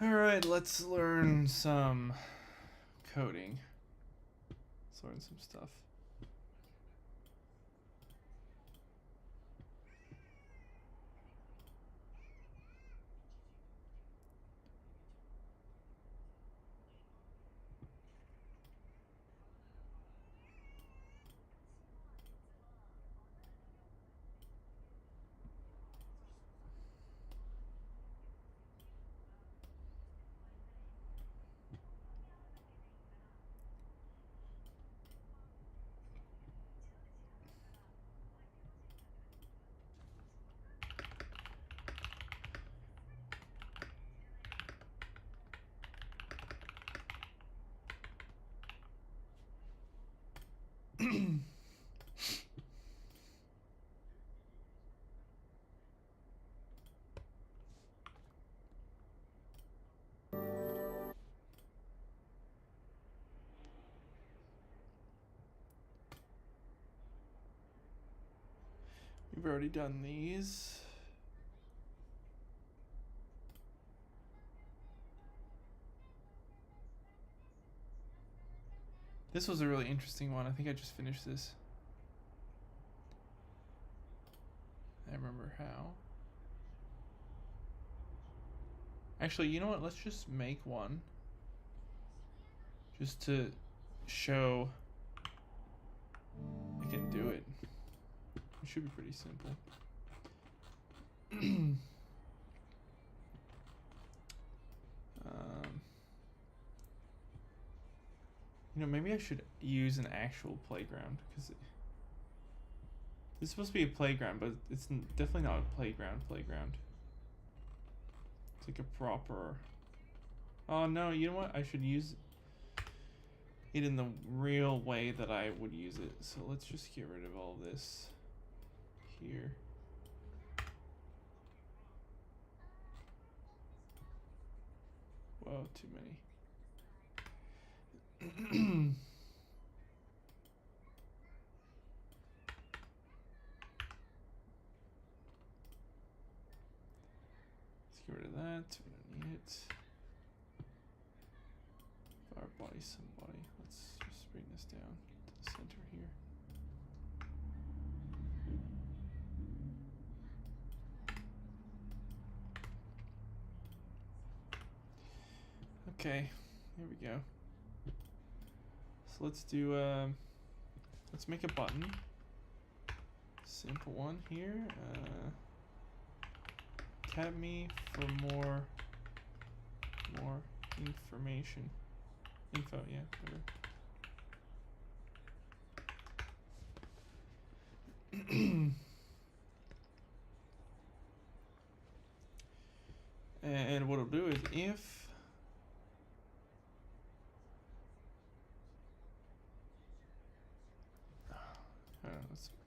Alright, let's learn some coding. Let's learn some stuff. We've already done these. This was a really interesting one. I think I just finished this. I remember how. Actually, you know what? Let's just make one. Just to show I can do it. It should be pretty simple. You know, maybe I should use an actual playground, because this is supposed to be a playground, but it's definitely not a playground. It's like a proper... Oh no, you know what? I should use it in the real way that I would use it. So let's just get rid of all this here. Whoa, too many. Let's get rid of that. We don't need it. Our body, somebody. Let's just bring this down to the center here. Okay, here we go. So let's do, let's make a button. Simple one here. Tab me for more information. Info, yeah, whatever. And what it'll do is if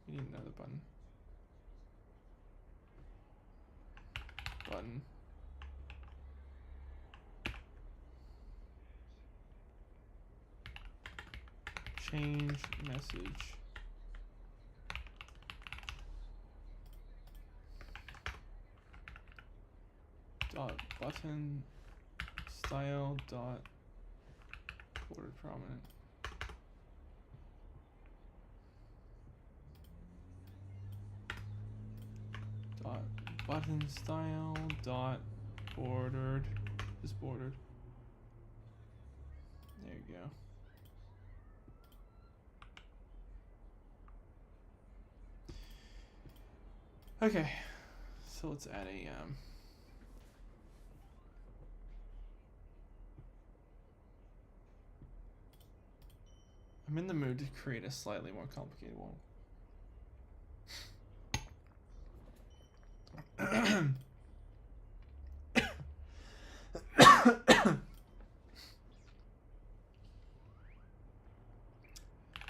we need another button. Change message. Dot button style dot border prominent. Dot button style dot bordered. Just bordered. There you go. Okay, so let's add a I'm in the mood to create a slightly more complicated one.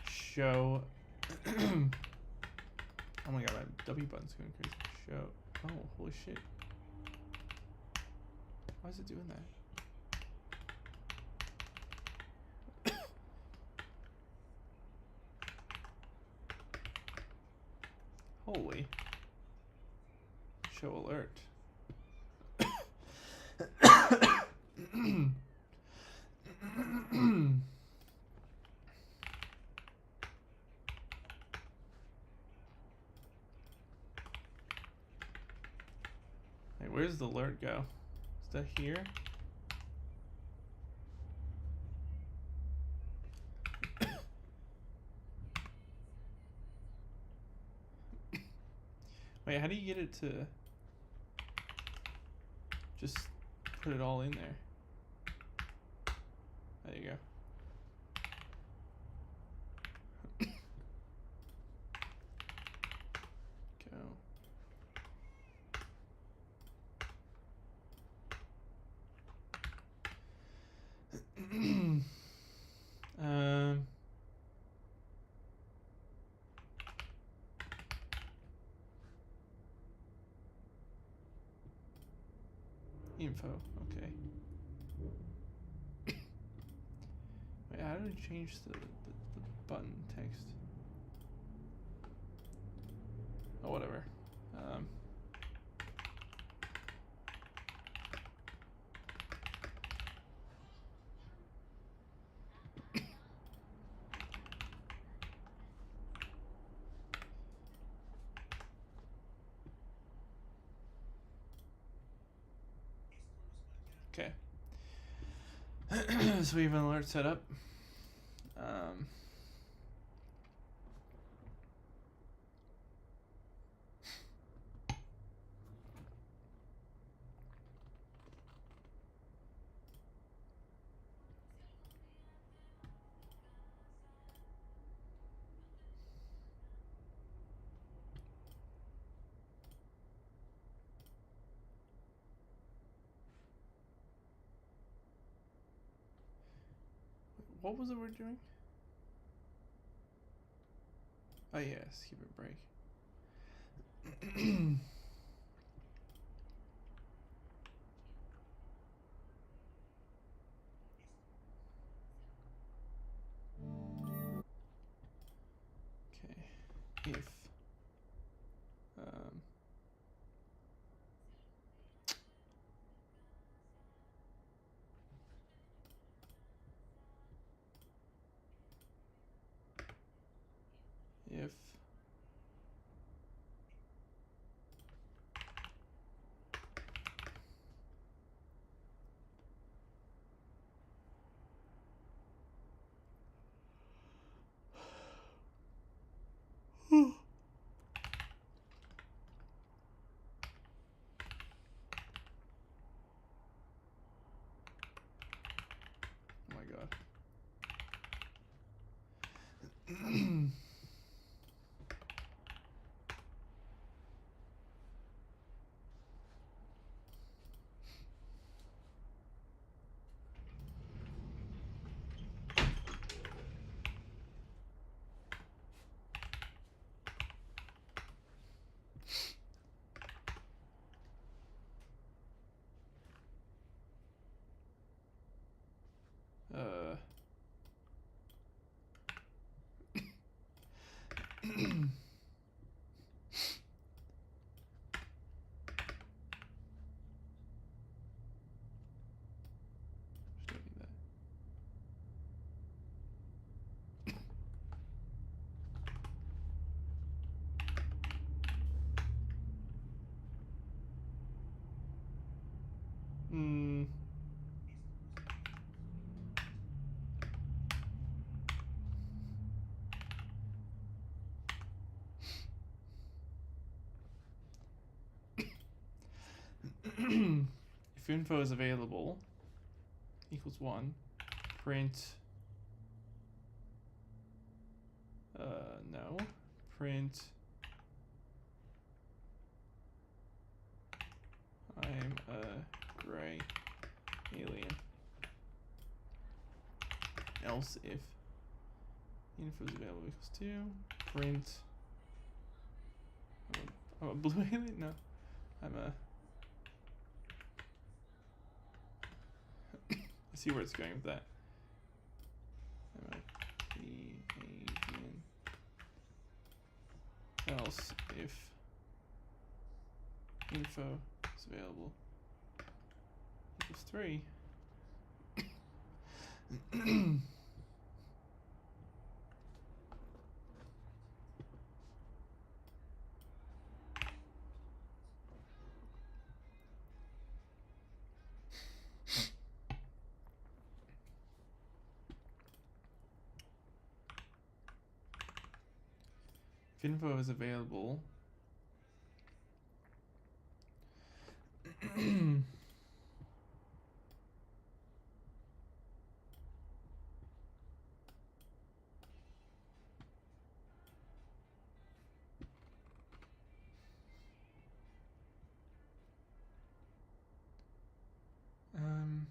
Show. Oh my god, my W button's going crazy. Show. Oh, holy shit. Why is it doing that? Holy. Show alert. Hey, where's the alert go? Is that here? Wait, how do you get it to just put it all in there? There you go. Go. Info, okay. Wait, how do we change the button text? Oh, whatever. Okay. So we have an alert set up. What was it we're doing? Oh yes, keep it break. Okay, if if oh my god. If info is available equals 1, print no, print I'm a gray alien. Else if info is available equals 2, print I'm a blue alien? No, I'm a I see where it's going with that. I'm a alien. Else if info is available equals 3, If info is available. Um,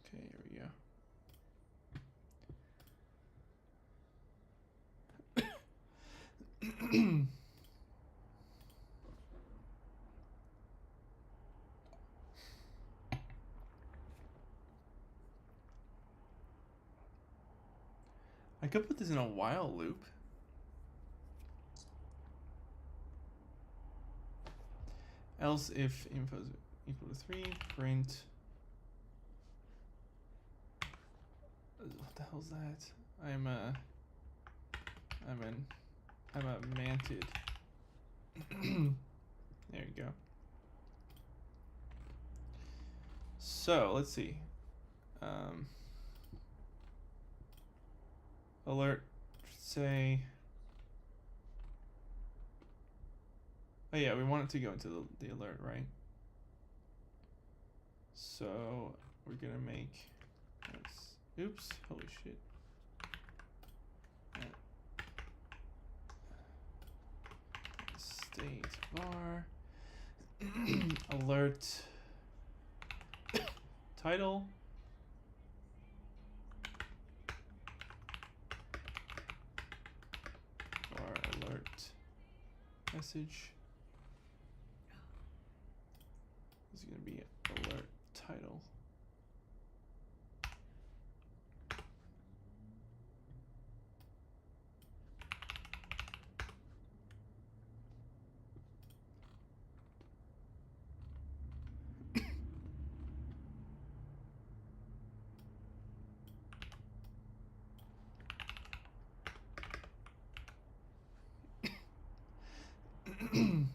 okay, here we go. I could put this in a while loop. Else if info is equal to 3, print. What the hell's that? I'm a manted. There you go. So let's see. Alert, say. Oh yeah, we want it to go into the alert, right? So we're gonna make. Oops! Holy shit. State var alert title. Or alert message. This is gonna be alert title.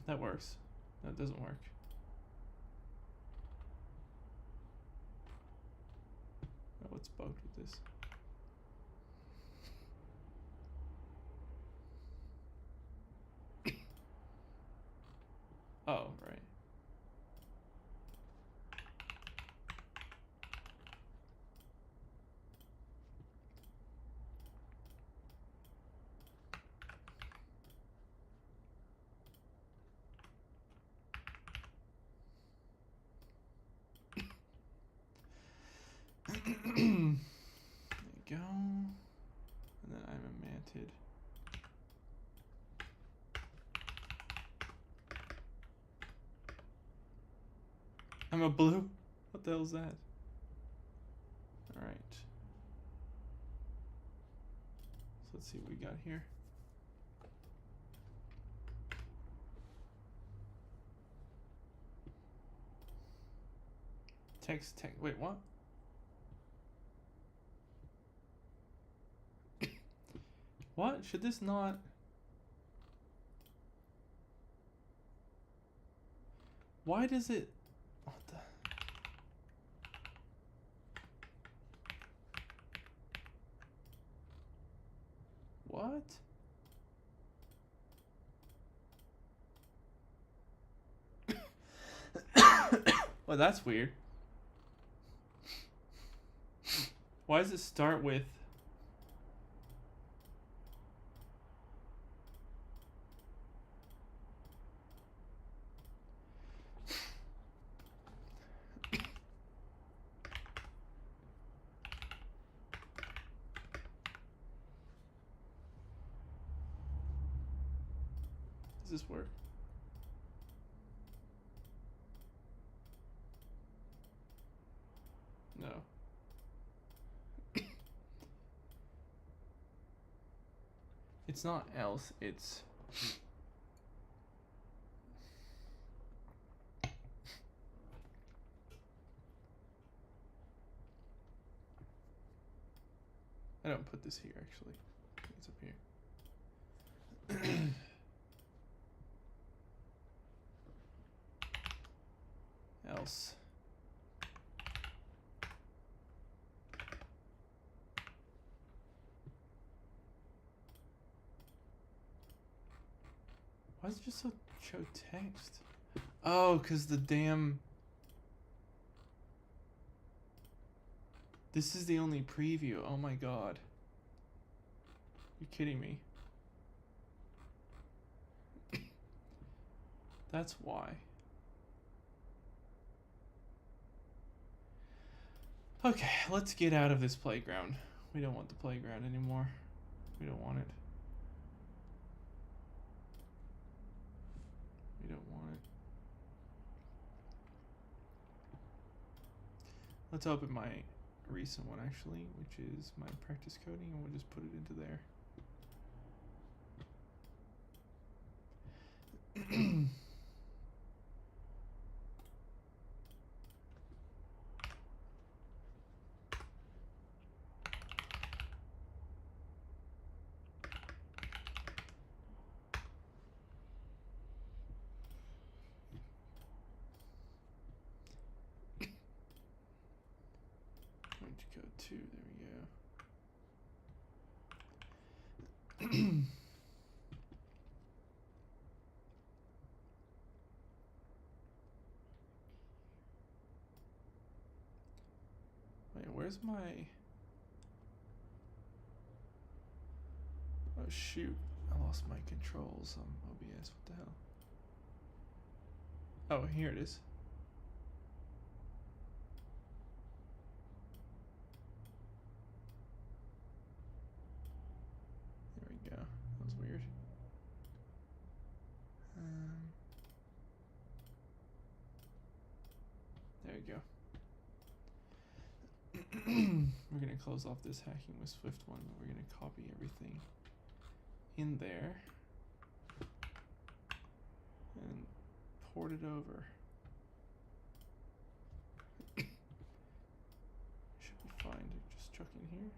That works. That doesn't work. Oh, what's bugged with this? Oh, right. There you go. And then I'm a manted. I'm a blue? What the hell is that? Alright. So let's see what we got here. Text, wait, what? What? Should this not? Why does it? What the? What? Well, that's weird. Why does it start with? Does this work? It's not else, it's... I don't put this here, actually. It's up here. Else. Why is it just so show text? Oh, because the damn... This is the only preview. Oh my god. You're kidding me. That's why. Okay, let's get out of this playground. We don't want the playground anymore. We don't want it. We don't want it. Let's open my recent one actually, which is my practice coding, and we'll just put it into there. Going to go 2, there we go. Wait, where's my... Oh shoot, I lost my controls on OBS, what the hell? Oh, here it is. There we go, that was weird. There we go. We're going to close off this hacking with Swift one. We're going to copy everything in there and port it over. Should be fine to just chuck in here.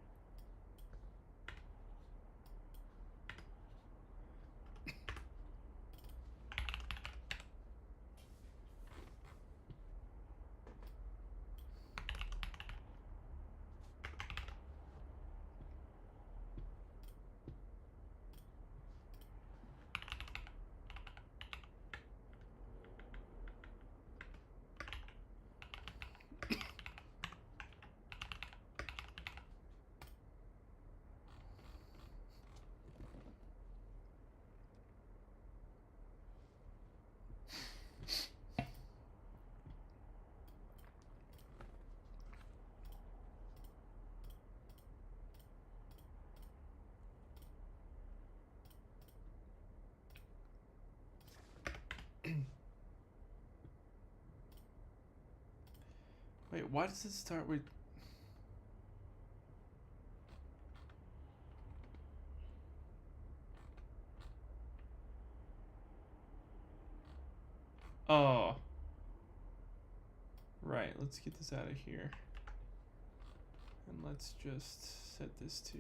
Wait, why does it start with... Oh. Right, let's get this out of here. And let's just set this to...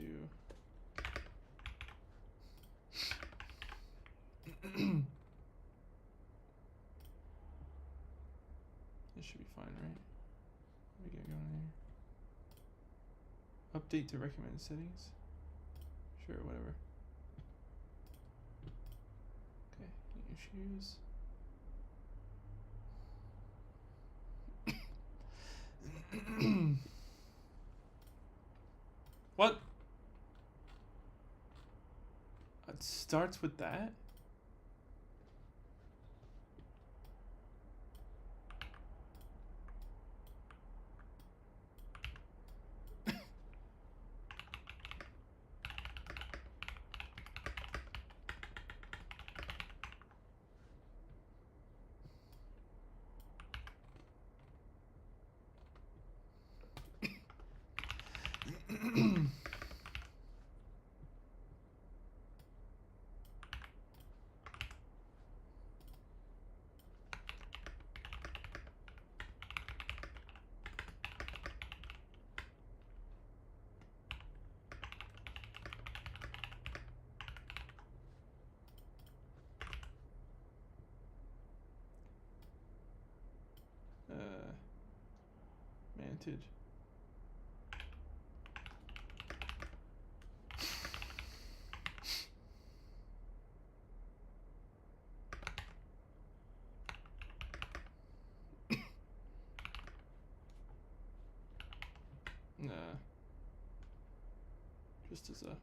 This should be fine, right? What do we got going here? Update to recommended settings? Sure, whatever. Okay, issues. What? It starts with that? disappointed. Nah. Just as a...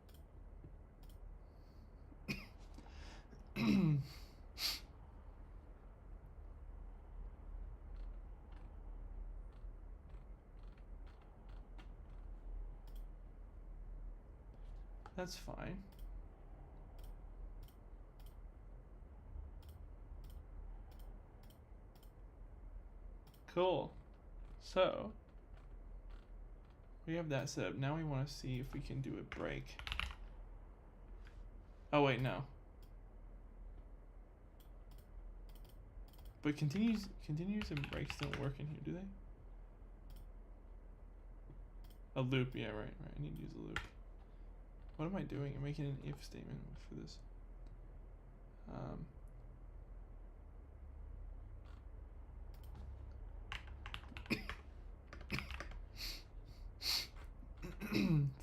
That's fine. Cool. So, we have that set up. Now we want to see if we can do a break. Oh wait, no. But continues and breaks don't work in here, do they? A loop, yeah, right. I need to use a loop. What am I doing? I'm making an if statement for this.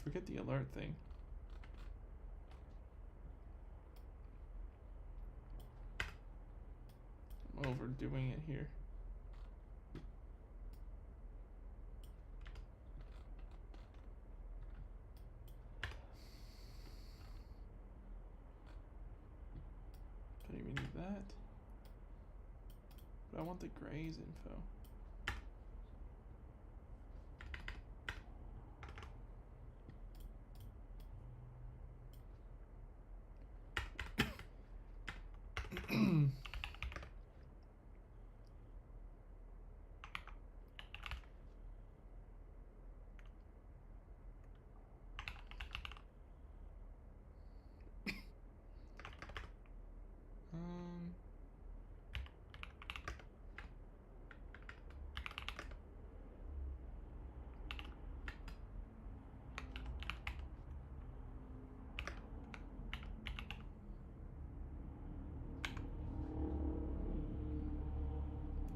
Forget the alert thing. I'm overdoing it here. Don't even need that. But I want the grays info.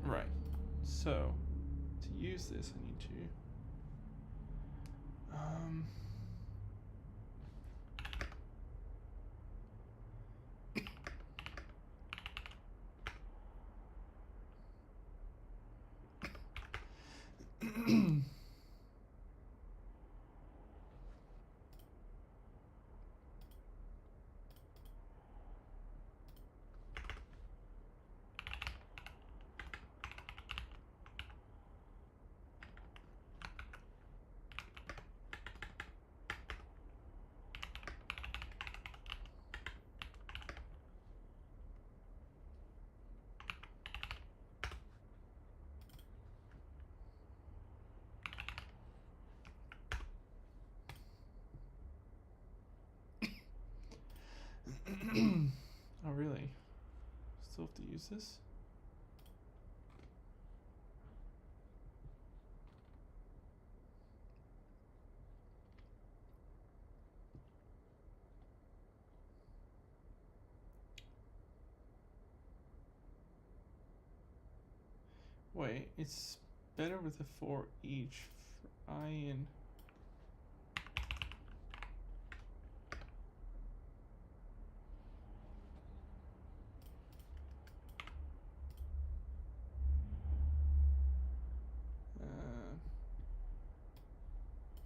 Right. So, to use this, I need to oh really? Still have to use this? Wait, it's better with a for each for I and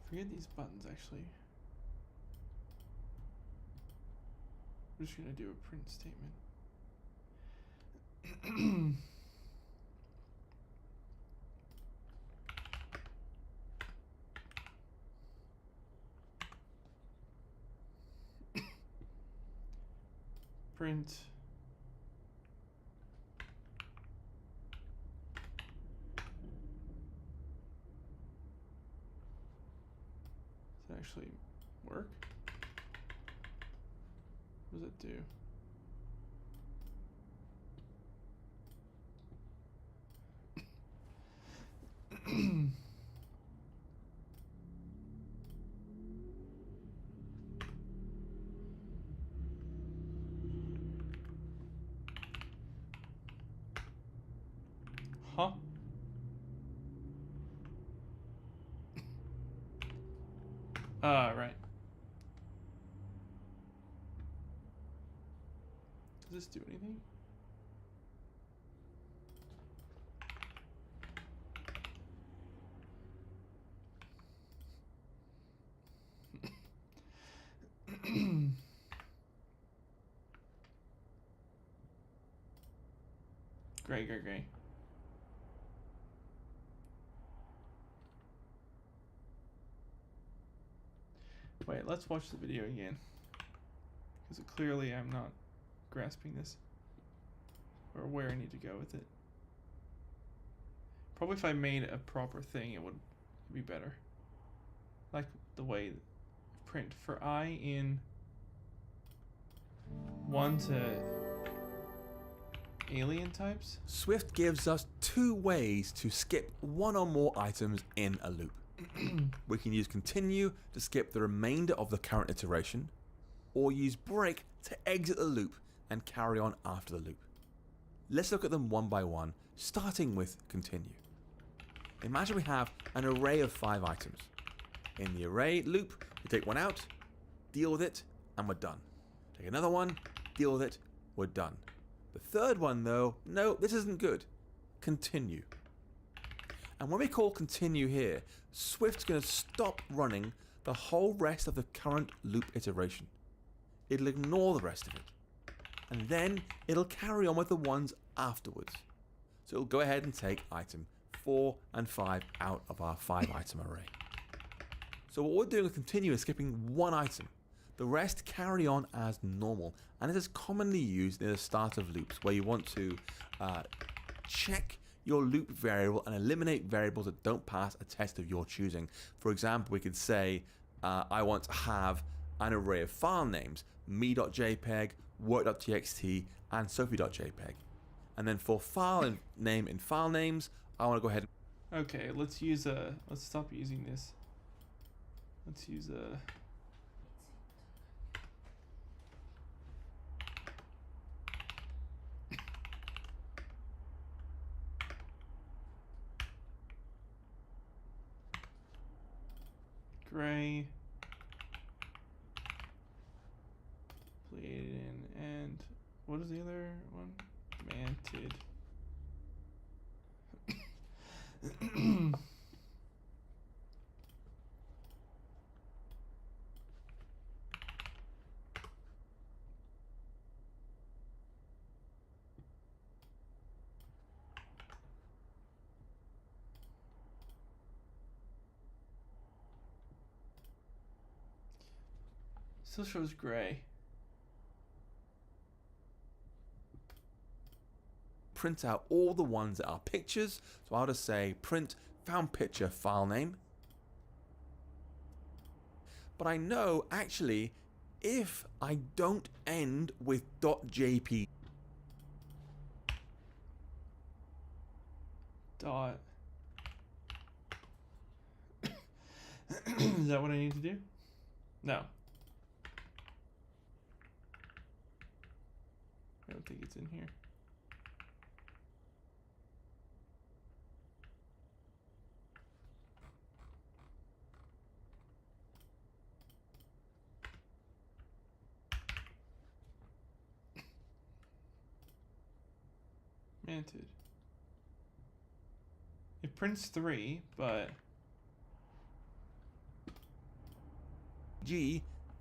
forget these buttons actually. We're just gonna do a print statement. Print does it actually work? What does it do? Huh? Does this do anything? Great. Wait, let's watch the video again. Because clearly I'm not grasping this. Or where I need to go with it. Probably if I made a proper thing, it would be better. Like the way print for I in 1 to alien types. Swift gives us 2 ways to skip one or more items in a loop. We can use continue to skip the remainder of the current iteration, or use break to exit the loop and carry on after the loop. Let's look at them one by one, starting with continue. Imagine we have an array of 5 items. In the array loop, we take one out, deal with it, and we're done. Take another one, deal with it, we're done. The third one though, no, this isn't good. Continue. And when we call continue here, Swift's going to stop running the whole rest of the current loop iteration. It'll ignore the rest of it. And then it'll carry on with the ones afterwards. So it'll go ahead and take item 4 and 5 out of our 5 item array. So what we're doing with continue is skipping one item. The rest carry on as normal, and it is commonly used near the start of loops where you want to check your loop variable and eliminate variables that don't pass a test of your choosing. For example, we could say I want to have an array of file names, me.jpg, work.txt, and sophie.jpg. And then for file name in file names, I want to go ahead. Okay, let's stop using this. Let's use a gray, Pleiadian, and what is the other one? Manted. Still shows gray. Print out all the ones that are pictures. So I'll just say print found picture file name. But I know actually if I don't end with .jpg Dot. Is that what I need to do? No. I don't think it's in here. Manted. It prints 3, but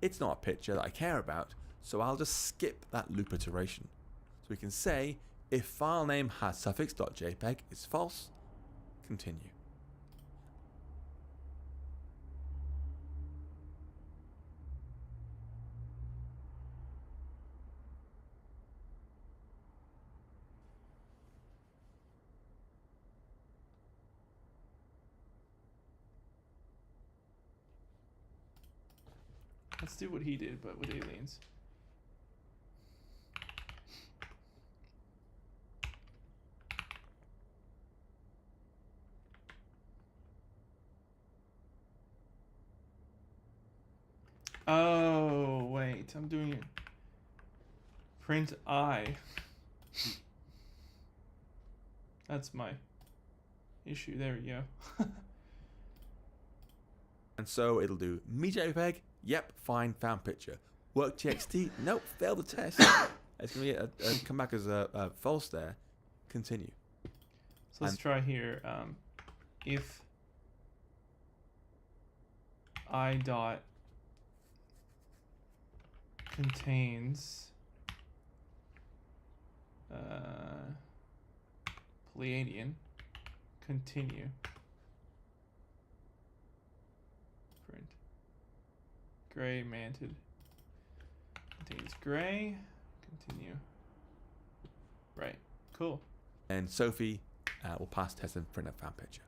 it's not a picture that I care about, so I'll just skip that loop iteration. So we can say if file name has suffix .jpg is false, continue. let's do what he did, but with aliens. Oh, wait, I'm doing it. Print I. That's my issue. There we go. And so it'll do me JPEG, yep, fine, found picture. Work.txt, nope, failed the test. It's going to come back as a false there. Continue. So let's try here. If I dot contains Pleiadian, continue. Print. Gray manted. Contains gray. Continue. Right. Cool. And Sophie will pass test and print a fan picture.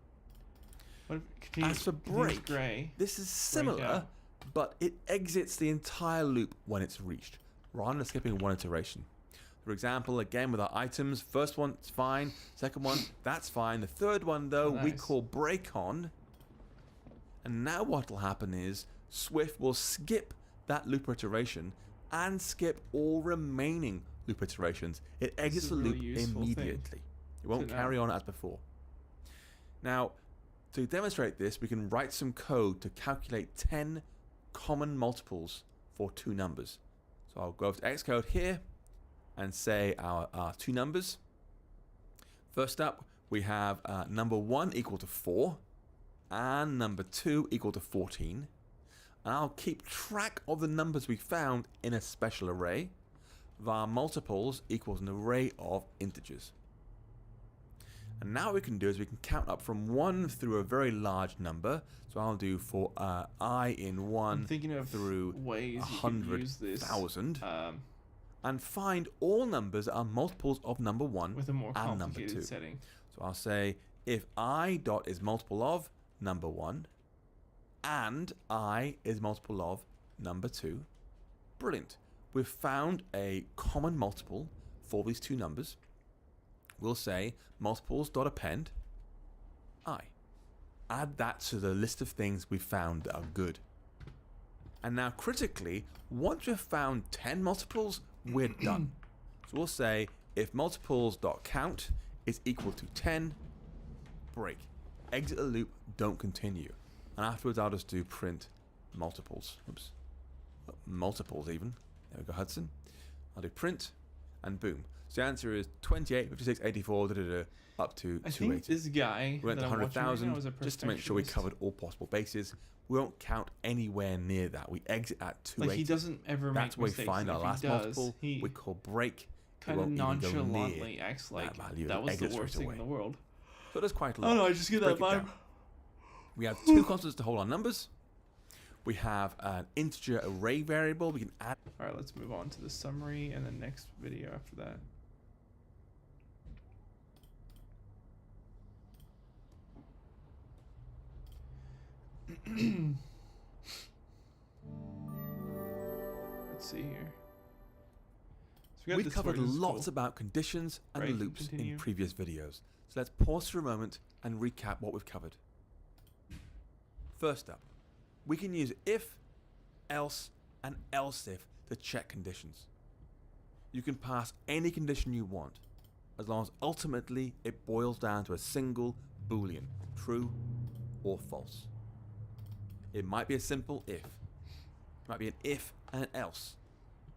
What if As for break, gray, this is similar, but it exits the entire loop when it's reached, rather than skipping one iteration. For example, again with our items, first one, it's fine. Second one, that's fine. The third one, though, we call break on. And now what will happen is Swift will skip that loop iteration and skip all remaining loop iterations. It exits the loop immediately. It won't carry on as before. Now, to demonstrate this, we can write some code to calculate 10 common multiples for two numbers. So I'll go over to Xcode here and say our two numbers. First up, we have number 1 equal to 4 and number 2 equal to 14. And I'll keep track of the numbers we found in a special array. Var multiples equals an array of integers. And now what we can do is we can count up from 1 through a very large number. So I'll do for I in 1 through ways 100,000. And find all numbers that are multiples of number 1 with a more and number 2. Setting. So I'll say if I dot is multiple of number 1 and I is multiple of number 2. Brilliant. We've found a common multiple for these two numbers. We'll say multiples.append I. Add that to the list of things we found that are good. And now critically, once we've found 10 multiples, we're done. So we'll say if multiples.count is equal to 10, break. Exit the loop, don't continue. And afterwards I'll just do print multiples. Oops. Multiples even. There we go, Hudson. I'll do print and boom. So the answer is 28, 56, 84, up to 280. I think this guy we went to 100,000 just to make sure we covered all possible bases. We won't count anywhere near that. We exit at 280. Like he doesn't ever make mistakes. That's where we find our last multiple. We call break. Kind of nonchalantly acts like that was the worst thing in the world. So there's quite a lot. Oh no, I just get that vibe. We have two constants to hold our numbers. We have an integer array variable. We can add. All right, let's move on to the summary and the next video after that. Let's see here. So we've covered lots about conditions and loops in previous videos. So let's pause for a moment and recap what we've covered. First up, we can use if, else, and else if to check conditions. You can pass any condition you want, as long as ultimately it boils down to a single Boolean, true or false. It might be a simple if. It might be an if and an else.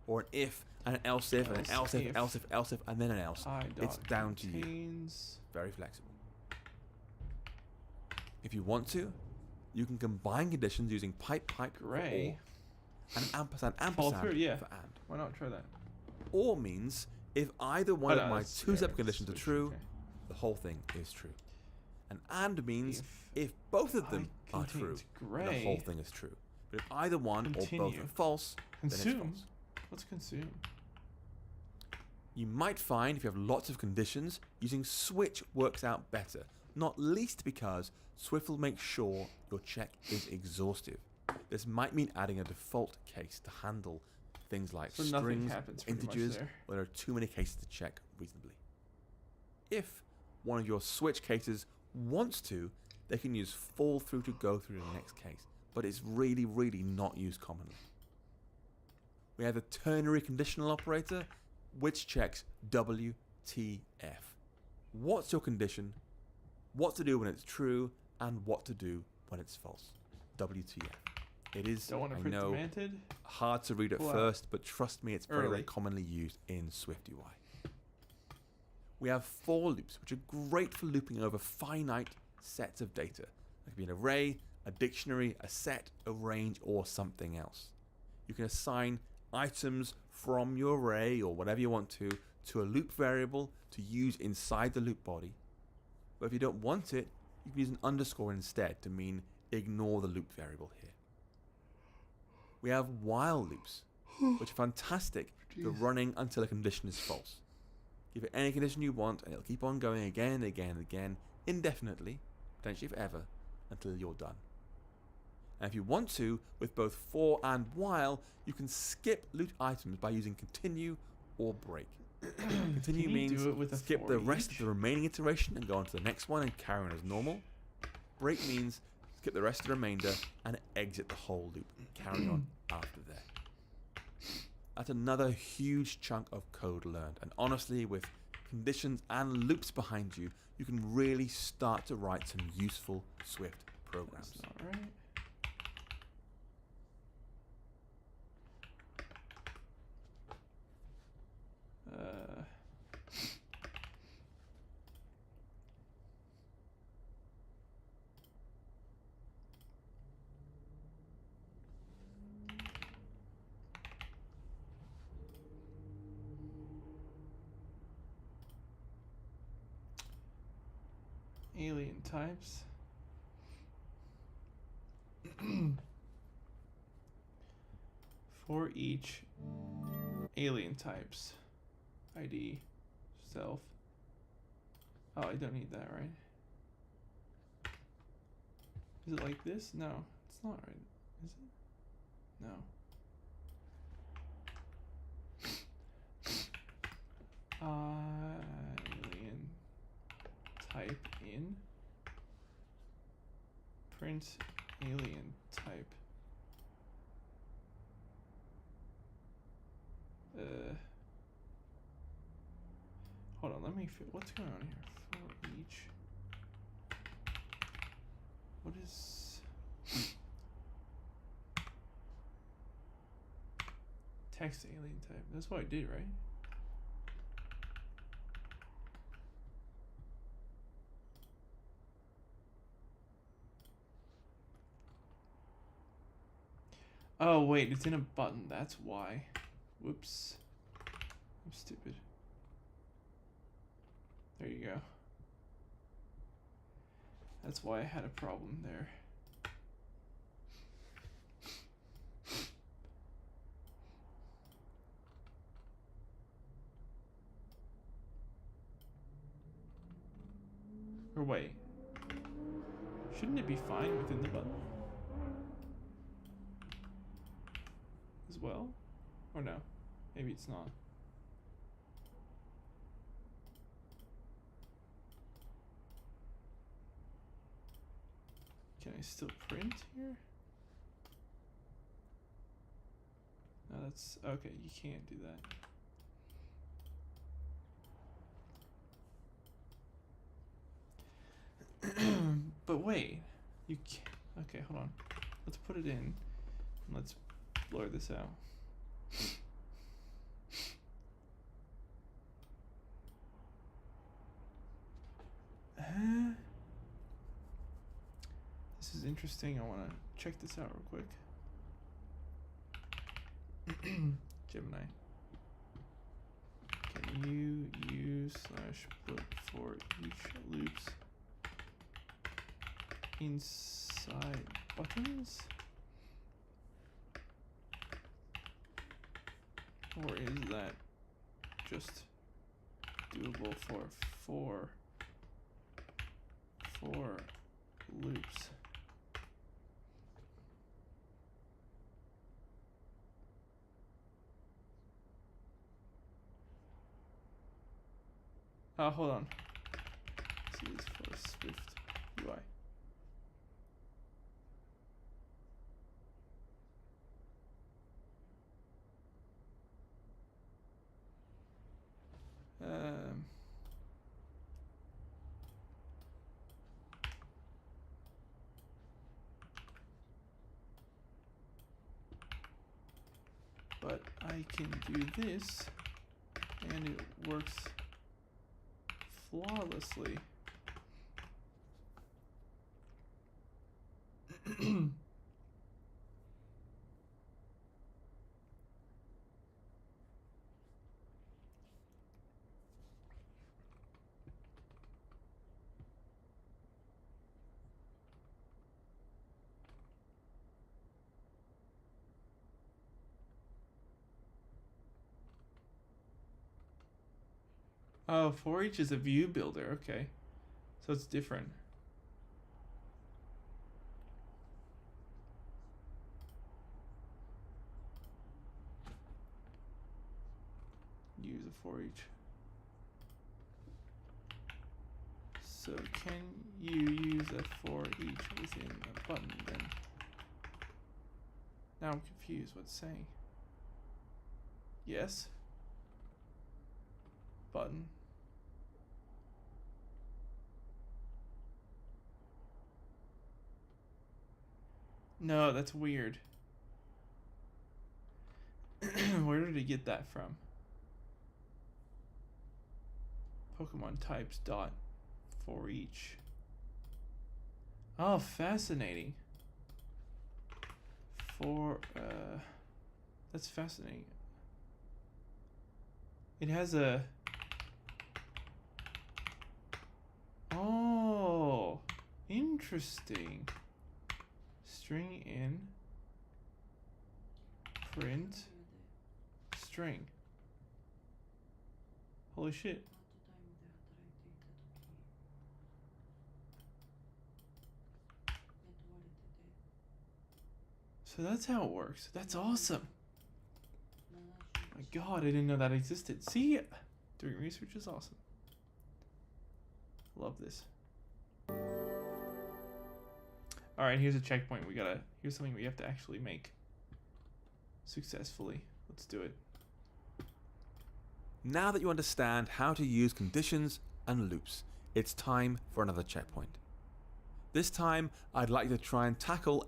Or an if and an else if, and an else if, else if, else if, and then an else. It's down to you. Very flexible. If you want to, you can combine conditions using pipe gray and ampersand for and. Why not try that? Or means if either one of my two separate conditions are true, the whole thing is true. And means if both of them are true, the whole thing is true. But if either one or both are false, then it's false. What's consume? You might find if you have lots of conditions, using switch works out better. Not least because Swift will make sure your check is exhaustive. This might mean adding a default case to handle things like strings, integers, where there are too many cases to check reasonably. If one of your switch cases wants to, they can use fall through to go through to the next case, but it's really, really not used commonly. We have the ternary conditional operator, which checks WTF. What's your condition? What to do when it's true, and what to do when it's false. WTF. It is, Don't want to I print know, demented. hard to read at Pull out. first, but trust me, it's very, very Early. commonly used in SwiftUI. We have for loops, which are great for looping over finite sets of data. It could be an array, a dictionary, a set, a range, or something else. You can assign items from your array or whatever you want to a loop variable to use inside the loop body. But if you don't want it, you can use an underscore instead to mean ignore the loop variable here. We have while loops, which are fantastic for running until a condition is false. Give it any condition you want, and it'll keep on going again and again and again, indefinitely, potentially forever, until you're done. And if you want to, with both for and while, you can skip loop items by using continue or break. Continue means do it with a skip for the rest each? of the remaining iteration and go on to the next one and carry on as normal. Break means skip the rest of the remainder and exit the whole loop, carry on after there. That's another huge chunk of code learned, and honestly, with conditions and loops behind you, you can really start to write some useful Swift programs. That's not right. Alien types. For each alien types, ID, self. Oh, I don't need that, right? Is it like this? No, it's not right. Is it? No. Alien type in print alien type. Hold on, let me what's going on here? For each. What is text alien type? That's what I did, right? Oh wait, it's in a button, that's why. Whoops. I'm stupid. There you go. That's why I had a problem there. Or wait. Shouldn't it be fine within the button? As well? Or no? Maybe it's not. Can I still print here? No, that's okay. You can't do that. But wait, you can't. Okay, hold on. Let's put it in. And let's blur this out. This is interesting. I want to check this out real quick. Gemini. Can you use /book for each loops inside buttons? Or is that just doable for loops? Oh, hold on. This is for SwiftUI. I can do this, and it works flawlessly. Oh, for each is a view builder. Okay, so it's different. Use a for each. So can you use a for each within a button then? Now I'm confused. What's it saying? Yes. Button. No, that's weird. Where did he get that from? Pokemon types dot for each. Oh, fascinating. That's fascinating. It has a... Oh, interesting. String in, print, string. Holy shit. So that's how it works. That's awesome. My god, I didn't know that existed. See? Doing research is awesome. Love this. Alright, here's a checkpoint. Here's something we have to actually make successfully. Let's do it. Now that you understand how to use conditions and loops, it's time for another checkpoint. This time, I'd like to try and tackle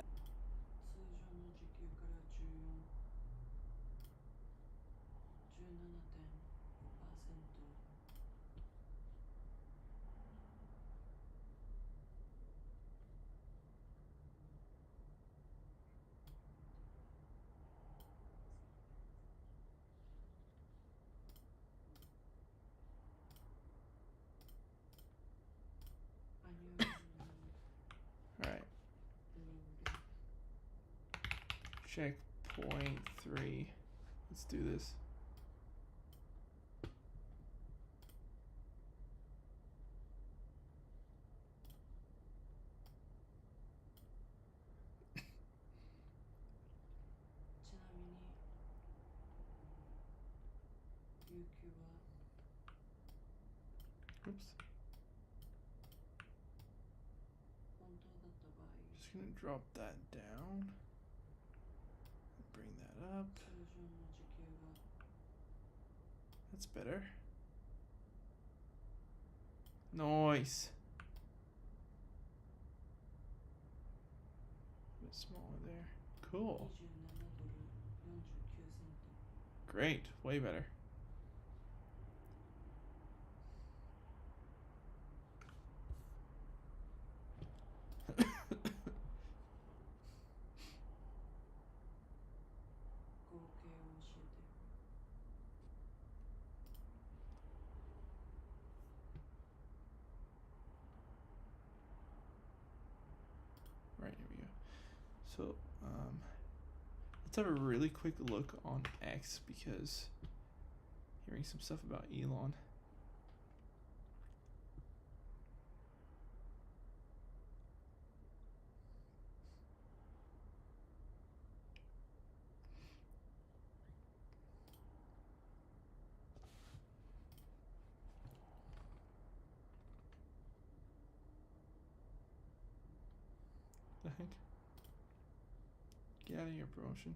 Alright. Checkpoint 3. Let's do this. Oops. Just gonna drop that down. Bring that up. That's better. Nice. A bit smaller there. Cool. Great. Way better. Right, here we go. So, let's have a really quick look on X because hearing some stuff about Elon. The heck? Get out of here, promotion.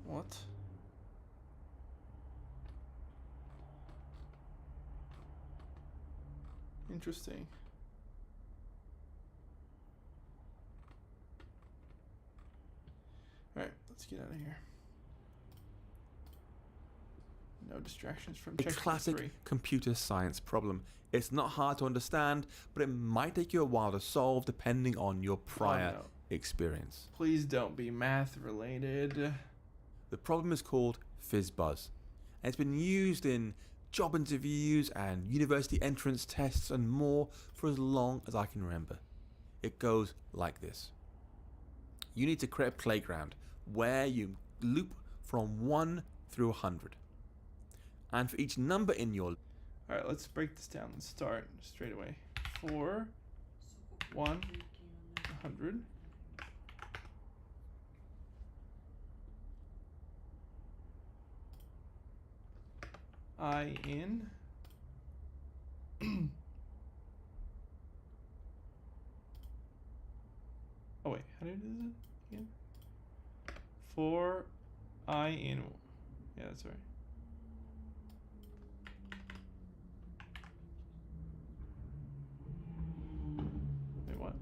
What? Interesting. Alright, let's get out of here. No distractions from A checkpoint classic 3. computer science problem. It's not hard to understand, but it might take you a while to solve depending on your prior no. experience. Please don't be math related. The problem is called FizzBuzz, and it's been used in job interviews and university entrance tests and more for as long as I can remember. It goes like this. You need to create a playground where you loop from 1 through 100. And for each number in your... Alright, let's break this down. Let's start straight away. 4, 1, 100. I in. Oh wait, how do I do this again? 4 I in. Yeah, that's right. Wait, what?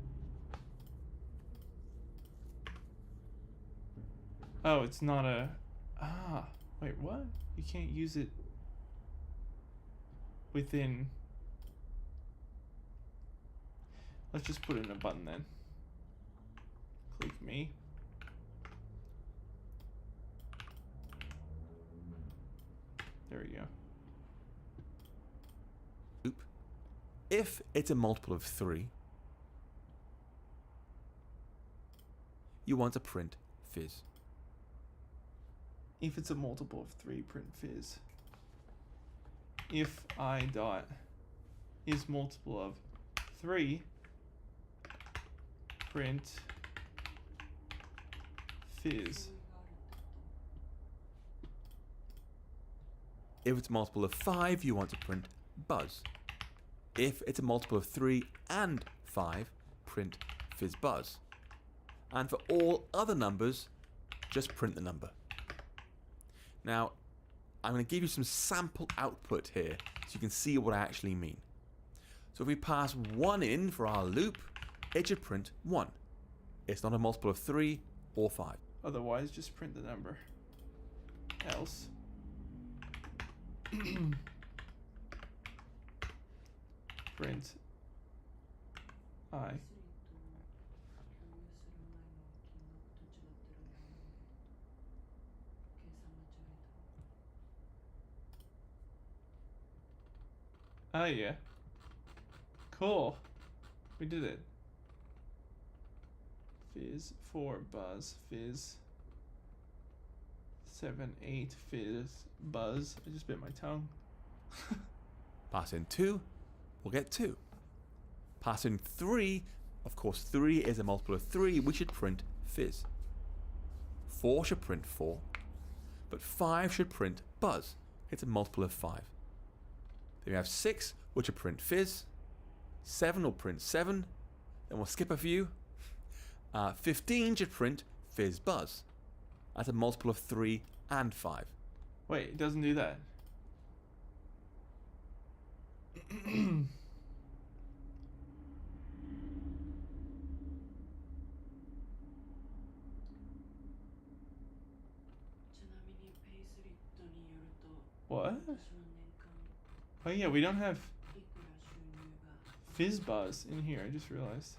Oh, it's not a... Ah, wait, what? You can't use it within... Let's just put it in a button then. Click me. There we go. loop. If it's a multiple of 3, you want to print fizz. If it's a multiple of 3, print fizz. If I dot is multiple of 3, print fizz. If it's a multiple of 5, you want to print buzz. If it's a multiple of 3 and 5, print fizz buzz. And for all other numbers, just print the number. Now, I'm going to give you some sample output here so you can see what I actually mean. So if we pass 1 in for our loop, it should print 1. It's not a multiple of 3 or 5. Otherwise, just print the number. Else. Print I. Oh yeah. Cool. We did it. Fizz 4 buzz fizz 7 8 fizz buzz. I just bit my tongue. Pass in 2, we'll get 2. Pass in 3, of course 3 is a multiple of 3, we should print fizz. 4 should print 4, but 5 should print buzz. It's a multiple of 5. Then we have 6, which will print fizz. 7 will print 7. Then we'll skip a few. 15 should print fizz buzz. That's a multiple of 3 and 5. Wait, it doesn't do that. What? Oh yeah, we don't have fizz buzz in here, I just realized.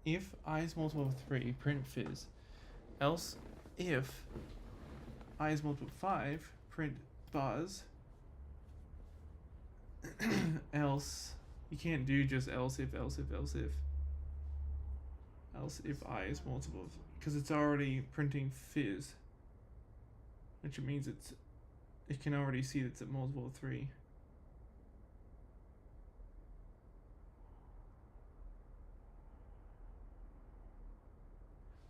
If I is multiple of 3, print fizz. Else, if I is multiple of 5, print buzz. Else, you can't do just else if, else if, else if. else if I is multiple of, because it's already printing fizz, which means it can already see that it's at multiple of 3.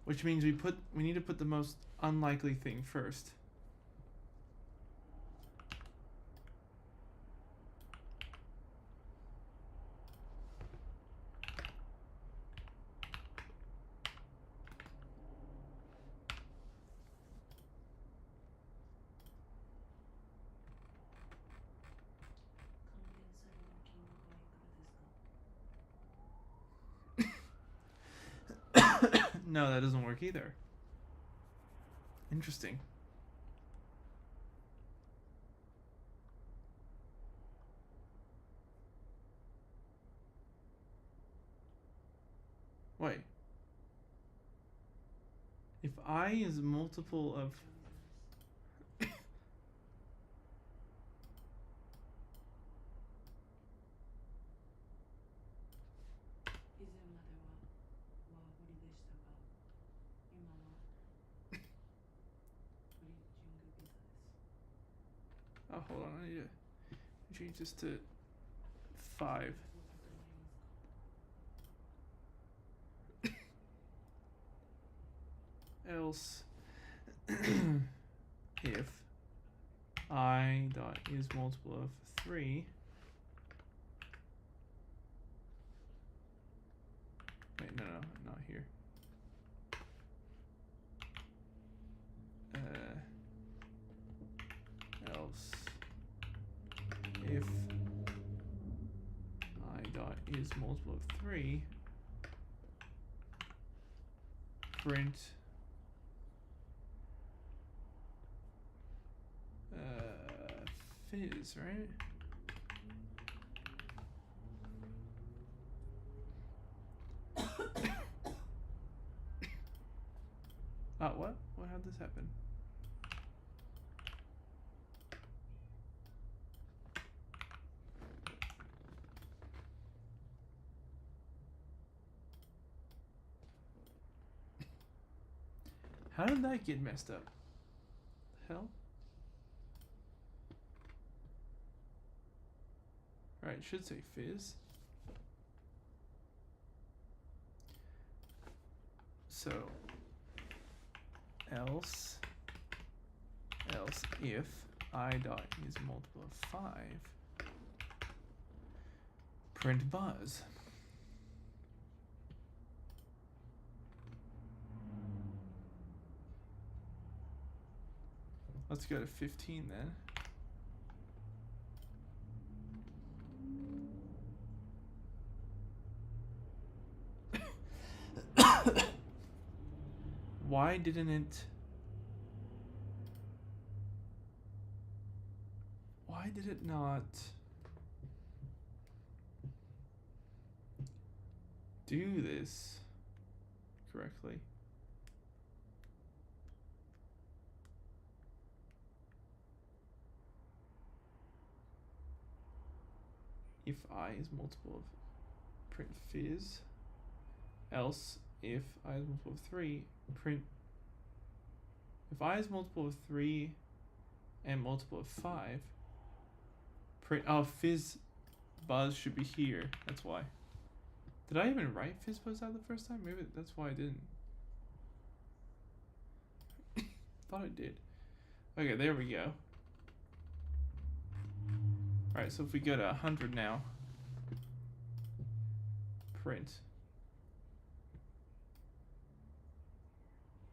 Which means we need to put the most unlikely thing first. No, that doesn't work either. Interesting. Wait. If I is a multiple of oh, hold on, I need to change this to 5. Else if I dot is multiple of 3, wait, no, not here. Else if I dot is multiple of 3, print fizz, right? What? How'd this happen? How did that get messed up? The hell? Right, it should say fizz. So else if I dot is multiple of 5, print buzz. Let's go to 15 then. Why didn't it? Why did it not do this correctly? If I is multiple of print fizz, else if I is multiple of 3, print. If I is multiple of 3 and multiple of 5, print. Oh, fizz buzz should be here. That's why. Did I even write fizz buzz out the first time? Maybe that's why I didn't. Thought I did. Okay, there we go. Alright, so if we go to 100 now, print.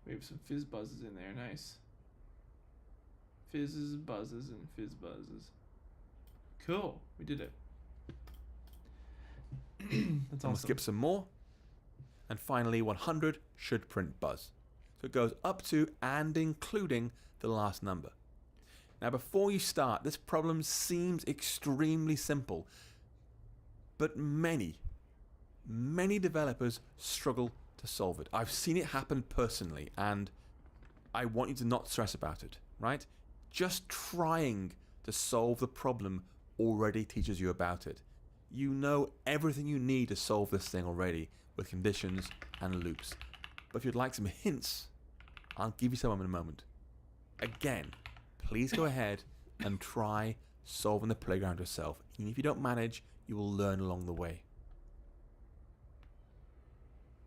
We have some fizz buzzes in there, nice. Fizzes, buzzes, and fizz buzzes. Cool, we did it. That's awesome. We'll skip some more. And finally, 100 should print buzz. So it goes up to and including the last number. Now, before you start, this problem seems extremely simple, but many developers struggle to solve it. I've seen it happen personally, and I want you to not stress about it, right? Just trying to solve the problem already teaches you about it. You know everything you need to solve this thing already with conditions and loops. But if you'd like some hints, I'll give you some in a moment. Again, please go ahead and try solving the playground yourself. Even if you don't manage, you will learn along the way.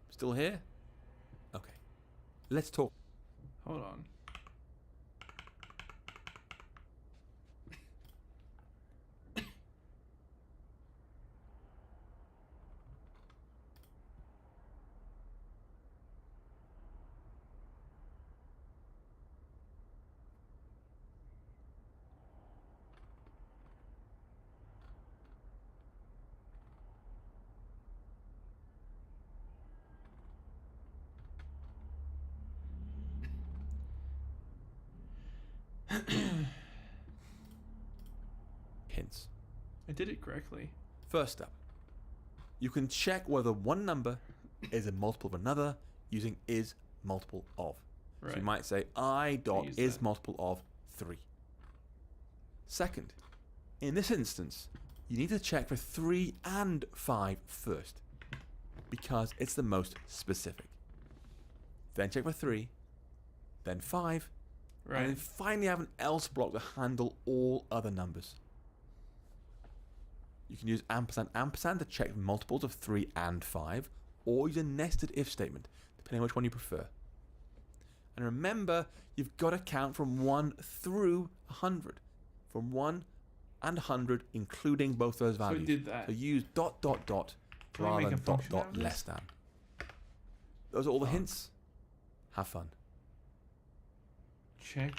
Still here? Okay. Let's talk. Hold on. Hints. I did it correctly. First up, you can check whether one number is a multiple of another using is multiple of. Right. So you might say I dot use is that. multiple of 3. Second, in this instance, you need to check for 3 and 5 first, because it's the most specific. Then check for 3, then 5, Right. and then finally have an else block to handle all other numbers. You can use ampersand ampersand to check multiples of 3 and 5, or use a nested if statement, depending on which one you prefer. And remember, you've got to count from 1 through 100. From 1 and 100, including both those values. So I did that. So use dot dot dot Can we rather make a than dot function out dot of less this? than. Those are all the Oh. hints. Have fun. Check.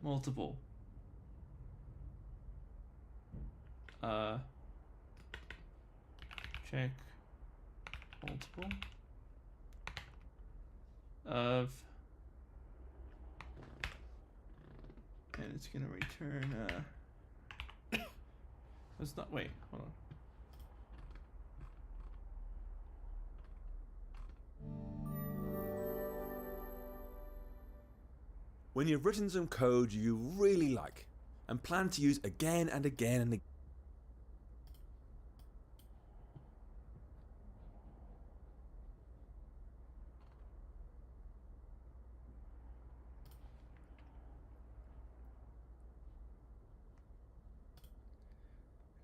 Multiple. Check. Multiple. Of. And it's gonna return, That's not, wait, hold on. When you've written some code you really like and plan to use again and again and again,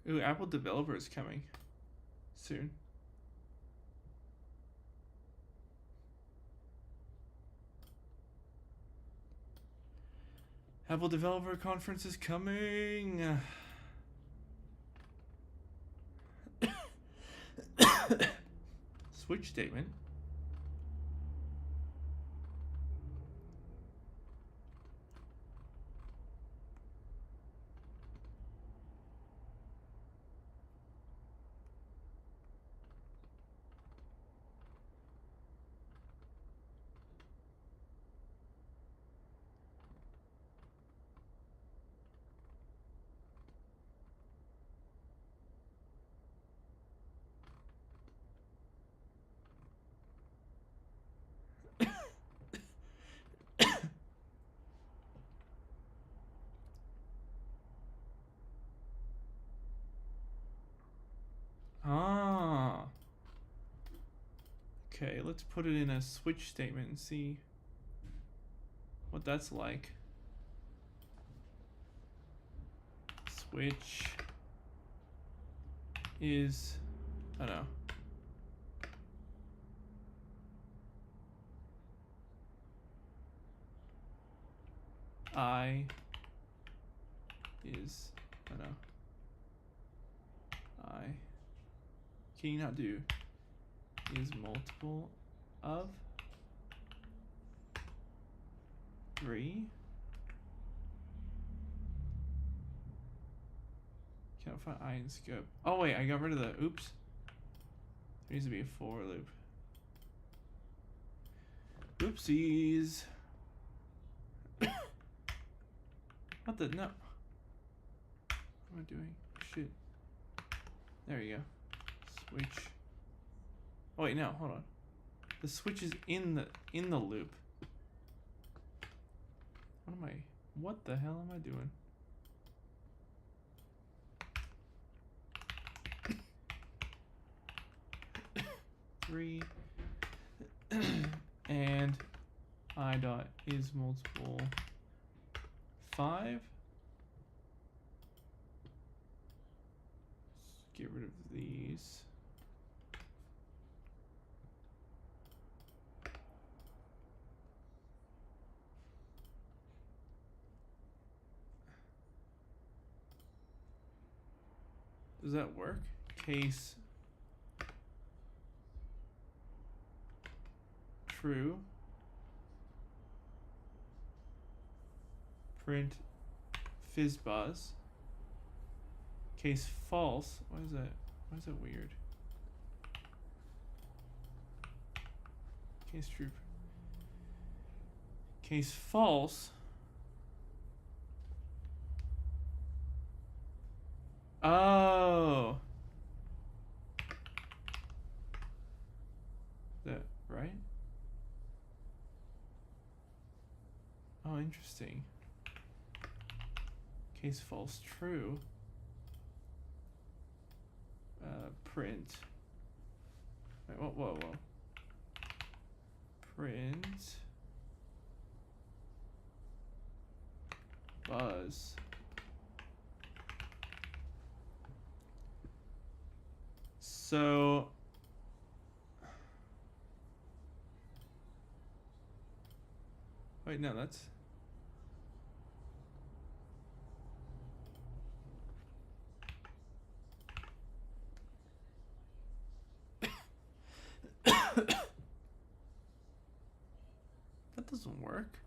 Ooh, Apple Developer is coming soon. Apple Developer Conference is coming. Switch statement. Ah. Okay, let's put it in a switch statement and see what that's like. Switch is, I don't know. I is, I don't know. I. Can you not do is multiple of 3? Can't find I in scope. Oh wait, I got rid of the oops. There needs to be a for loop. Oopsies. What the no? What am I doing? Shit. There you go. Switch. Oh wait, no, hold on. The switch is in the loop. What am I? What the hell am I doing? Three and I dot is multiple 5. Let's get rid of these. Does that work? Case true. Print fizzbuzz. Case false. Why is that? Why is that weird? Case true. Case false. Oh. Is that right? Oh, interesting. Case false true. Print. Wait, whoa. Print. Buzz. So wait, no, that's that doesn't work.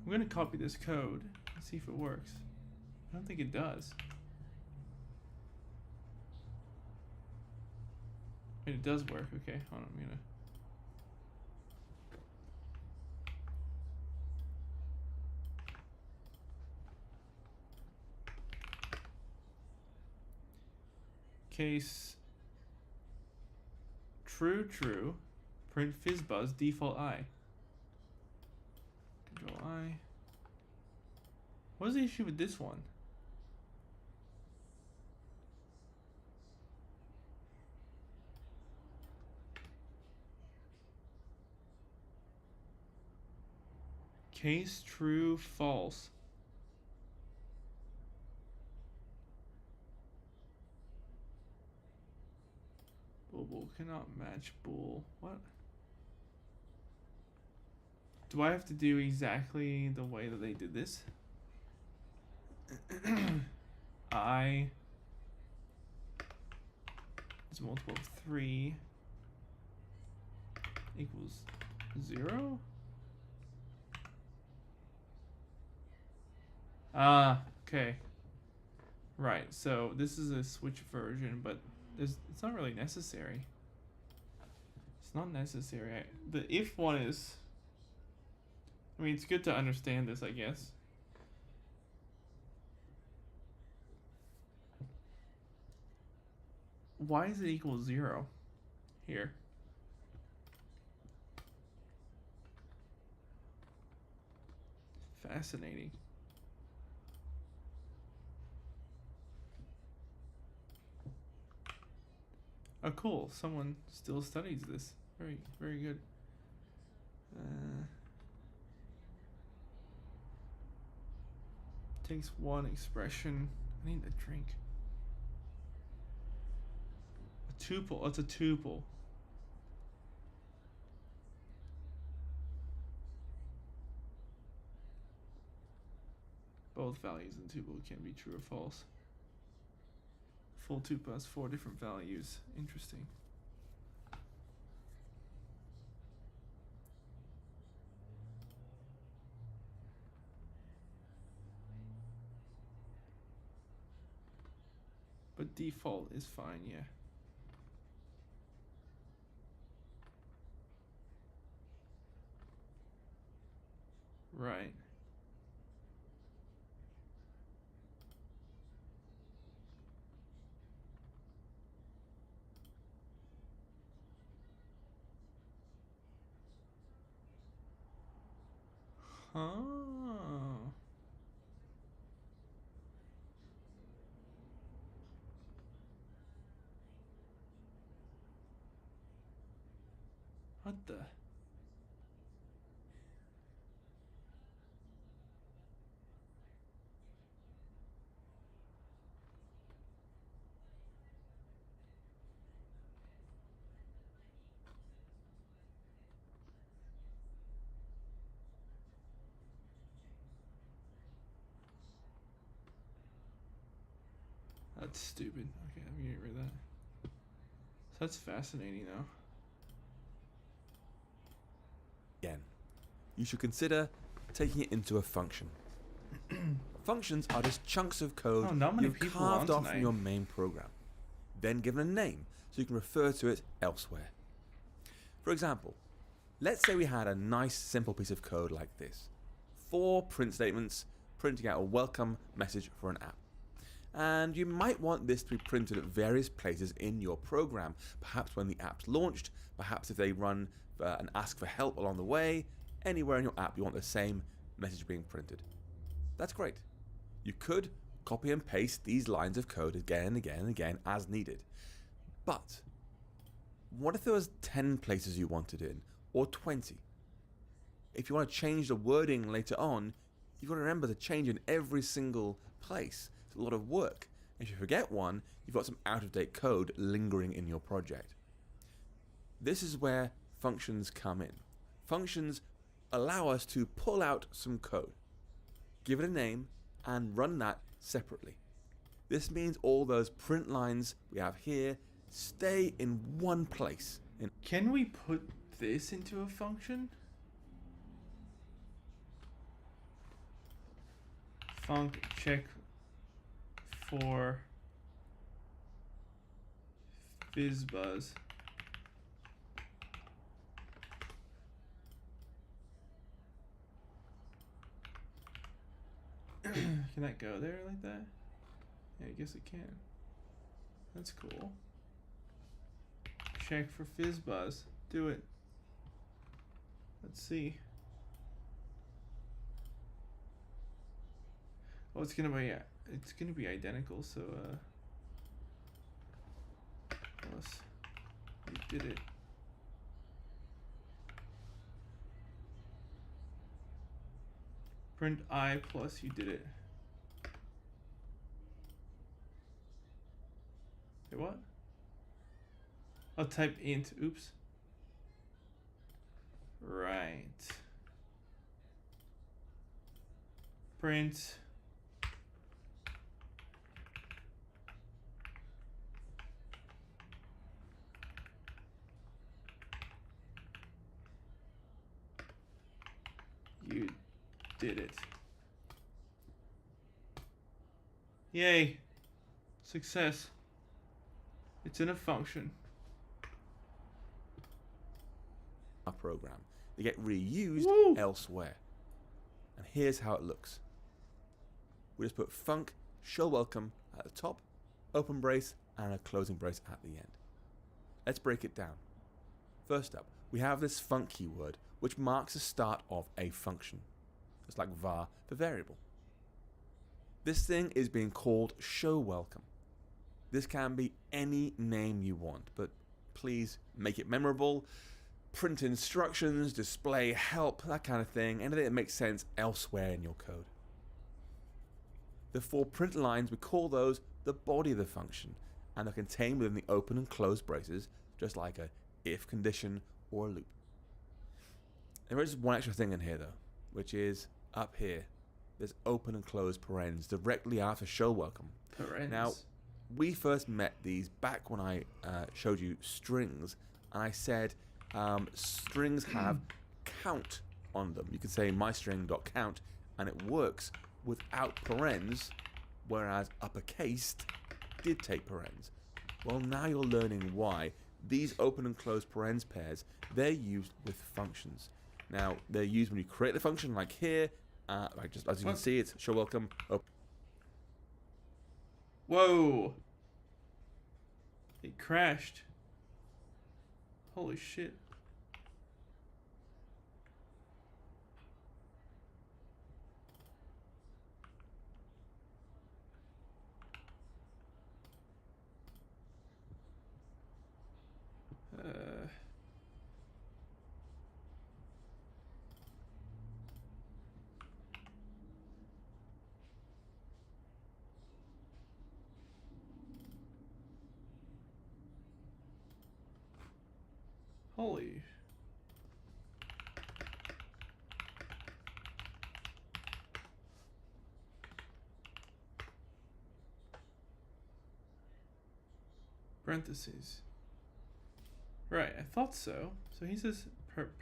I'm gonna copy this code and see if it works. I don't think it does. Wait, it does work. Okay, hold on, I'm gonna. Case true, print fizzbuzz, default I. Control I. What is the issue with this one? Case true, false. Bool cannot match bool. What? Do I have to do exactly the way that they did this? I is multiple of 3 equals 0? Ah, okay. Right, so this is a switch version, but it's not really necessary. It's not necessary. The if one is... I mean, it's good to understand this, I guess. Why is it equal 0 here? Fascinating. Oh, cool. Someone still studies this. Very, very good. Takes one expression. I need a drink. A tuple. It's a tuple. Both values in tuple can be true or false. Full tuple has 4 different values. Interesting. But default is fine, yeah. Right. Oh. What the? That's stupid. Okay, let me get rid of that. So that's fascinating though. Again, you should consider taking it into a function. Functions are just chunks of code Oh, not many you've people carved on off from tonight. your main program, then given a name so you can refer to it elsewhere. For example, let's say we had a nice simple piece of code like this. 4 print statements printing out a welcome message for an app. And you might want this to be printed at various places in your program, perhaps when the app's launched, perhaps if they run and ask for help along the way. Anywhere in your app you want the same message being printed. That's great. You could copy and paste these lines of code again and again and again as needed. But what if there was 10 places you wanted in, or 20? If you want to change the wording later on, you've got to remember to change in every single place. It's a lot of work. If you forget one, you've got some out-of-date code lingering in your project. This is where functions come in. Functions allow us to pull out some code, give it a name, and run that separately. This means all those print lines we have here stay in one place. Can we put this into a function? Func check for fizzbuzz. Can that go there like that? Yeah, I guess it can. That's cool. Check for fizzbuzz. Do it. Let's see. Oh, it's gonna be identical. So plus you did it. Print I plus you did it. Wait, what? I'll type int. Oops. Right. Print. You did it. Yay. Success. It's in a function. Our program. They get reused Woo! elsewhere. And here's how it looks. We just put func show welcome at the top, open brace, and a closing brace at the end. Let's break it down. First up, we have this func keyword, which marks the start of a function. It's like var for variable. This thing is being called show welcome. This can be any name you want, but please make it memorable. Print instructions, display help, that kind of thing, anything that makes sense elsewhere in your code. The 4 print lines, we call those the body of the function, and they're contained within the open and close braces, just like a if condition or a loop. There is one extra thing in here though, which is up here. There's open and close parens directly after show welcome. Parens. Now, we first met these back when I showed you strings, and I said strings have count on them. You can say mystring.count, and it works without parens, whereas uppercased did take parens. Well, now you're learning why. These open and close parens pairs, they're used with functions. Now, they're used when you create the function, like here, like just as you can see, it's show welcome. Whoa! It crashed. Holy shit. Holy. Parentheses. Right, I thought so. So he says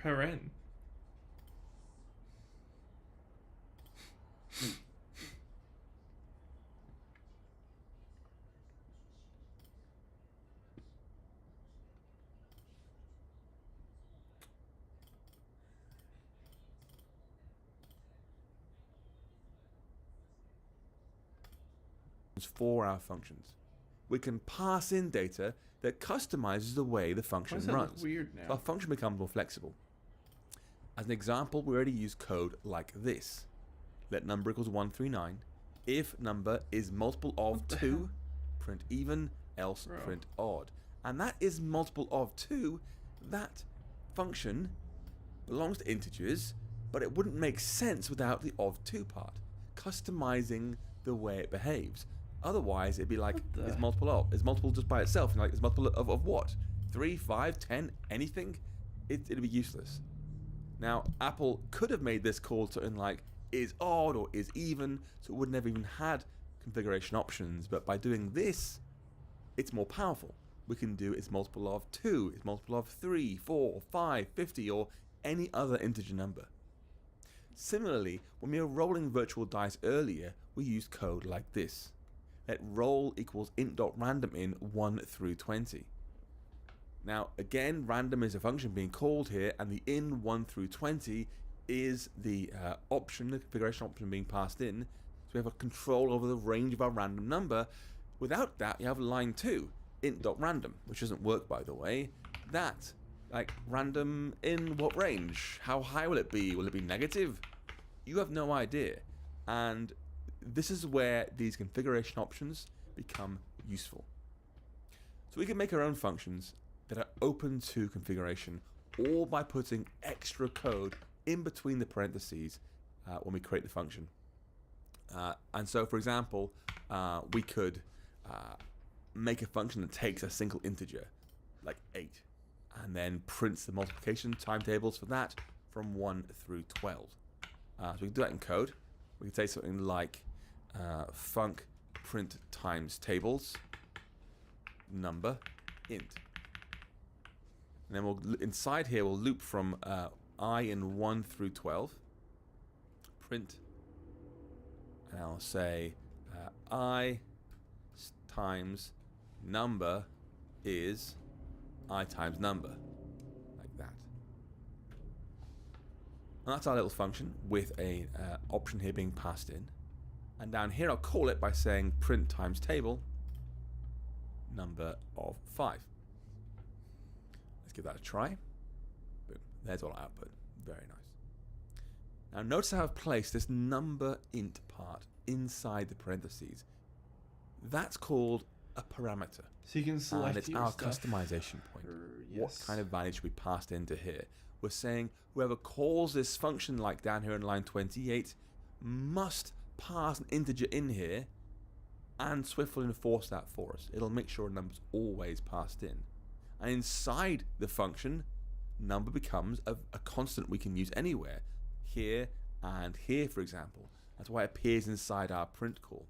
paren. For our functions. We can pass in data that customizes the way the function Why does that runs. look weird now? So our function becomes more flexible. As an example, we already use code like this. Let number equals 139. If number is multiple of 2, print even, else print odd. And that is multiple of 2. That function belongs to integers, but it wouldn't make sense without the of 2 part, customizing the way it behaves. Otherwise, it'd be like, it's multiple of. It's multiple just by itself. And like, it's multiple of what? 3, 5, 10, anything? It'd be useless. Now, Apple could have made this call something like is odd or is even, so it would never even had configuration options. But by doing this, it's more powerful. We can do it's multiple of 2, it's multiple of 3, 4, 5, 50, or any other integer number. Similarly, when we were rolling virtual dice earlier, we used code like this. Let roll equals int.randomin 1 through 20. Now, again, random is a function being called here, and the in 1 through 20 is the option, the configuration option being passed in. So we have a control over the range of our random number. Without that, you have line 2, int.random, which doesn't work, by the way. That, like, random in what range? How high will it be? Will it be negative? You have no idea. And this is where these configuration options become useful. So we can make our own functions that are open to configuration, all by putting extra code in between the parentheses when we create the function. And so, for example, we could make a function that takes a single integer, like 8, and then prints the multiplication timetables for that from 1 through 12. So we can do that in code. We can say something like func print times tables number int. And then we'll inside here we'll loop from I in 1 through 12. Print, and I'll say I times number is I times number, like that. And that's our little function with a option here being passed in. And down here I'll call it by saying print times table number of 5. Let's give that a try. Boom. There's all our output. Very nice. Now notice how I've placed this number int part inside the parentheses. That's called a parameter. So you can select and it's your our stuff customization point. yes. What kind of value should be passed into here? We're saying whoever calls this function, like down here in line 28, must pass an integer in here, and Swift will enforce that for us. It'll make sure a number's always passed in. And inside the function, number becomes a constant we can use anywhere. Here and here, for example. That's why it appears inside our print call.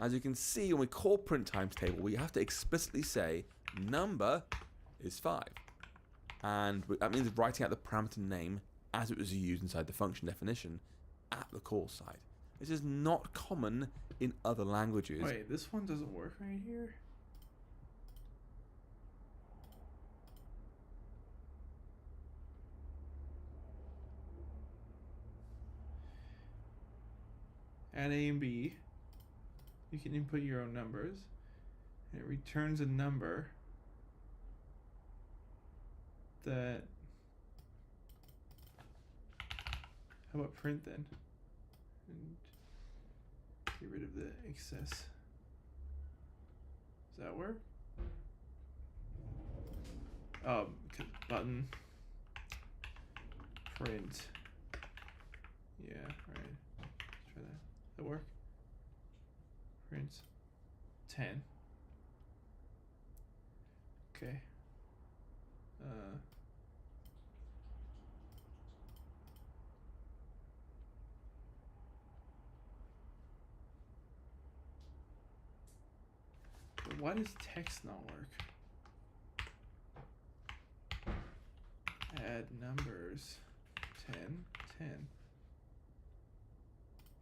As you can see, when we call print times table, we have to explicitly say number is 5. And that means writing out the parameter name as it was used inside the function definition at the call side. This is not common in other languages. Wait, this one doesn't work right here? Add A and B. You can input your own numbers. And it returns a number that... How about print then? And get rid of the excess. Does that work? Button. Print. Yeah, right. Let's try that. Does that work? Print 10. Okay. Why does text not work? Add numbers. 10, 10.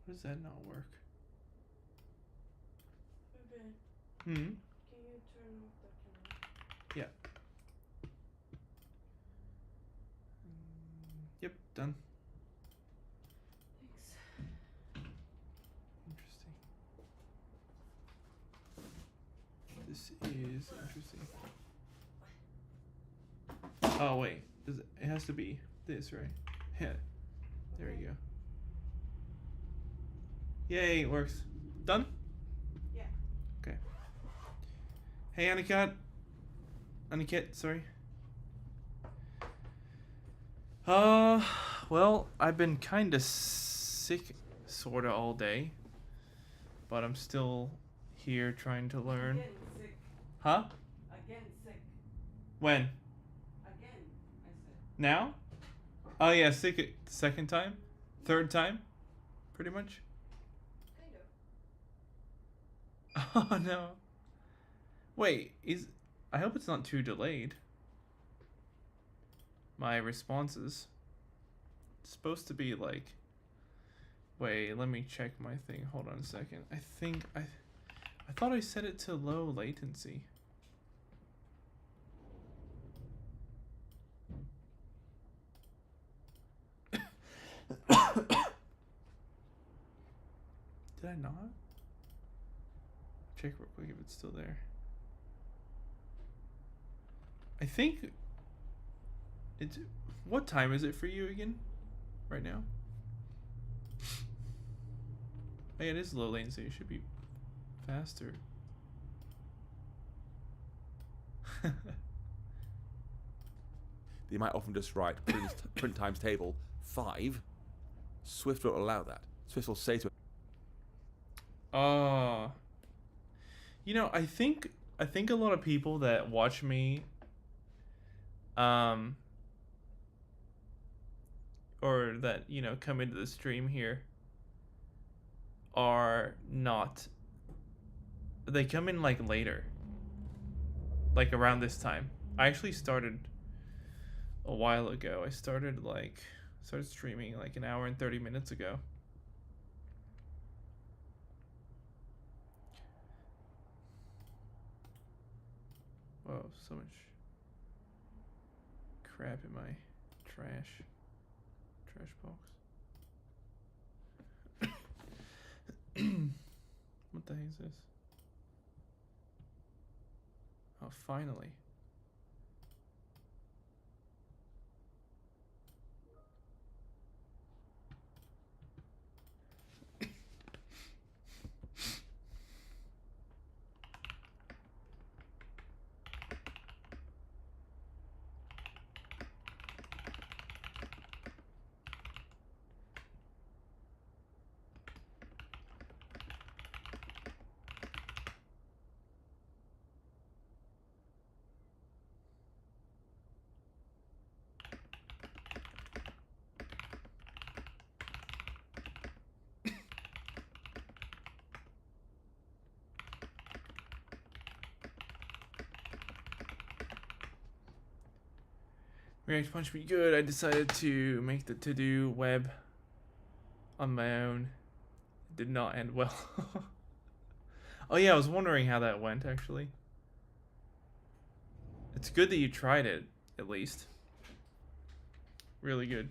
Why does that not work? Okay. Hmm? Can you turn off the camera? Yeah. Yep, done. Thanks. Interesting. This is interesting. Oh wait, it has to be this, right? Yeah. There you go. Yay, it works. Done? Yeah. Okay. Hey, Aniket. Aniket, sorry. Well, I've been kind of sick, sorta, all day, but I'm still here trying to learn. Again sick. Huh? Again sick. When? Again, I said. Now? Oh yeah, sick second time? Third time? Pretty much? Kind of. Oh no. Wait, I hope it's not too delayed. My responses. It's supposed to be like. Wait, let me check my thing. Hold on a second. I think I thought I set it to low latency. Did I not? Check real quick if it's still there. I think it's. What time is it for you again? Right now? Oh, yeah, it is low latency. It should be faster. You might often just write print times table 5. Swift will allow that. Swift will say to it. You know, I think a lot of people that watch me or that, you know, come into the stream here are not, they come in like later, like around this time. I actually started a while ago. I started streaming like an hour and 30 minutes ago. Whoa, so much crap in my trash box. What the heck is this? Oh, finally. React punched me good. I decided to make the to-do web on my own. It did not end well. Oh yeah, I was wondering how that went actually. It's good that you tried it, at least. Really good.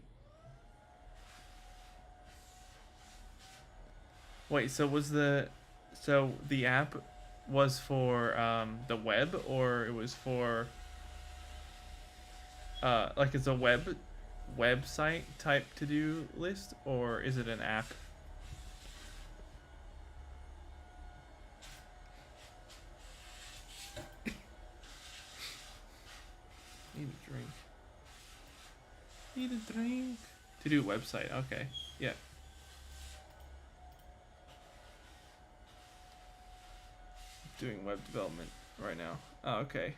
Wait, so the app was for the web, or it was for like it's a website type to-do list, or is it an app? Need a drink. Need a drink. To-do website. Okay. Yeah. Doing web development right now. Oh, okay.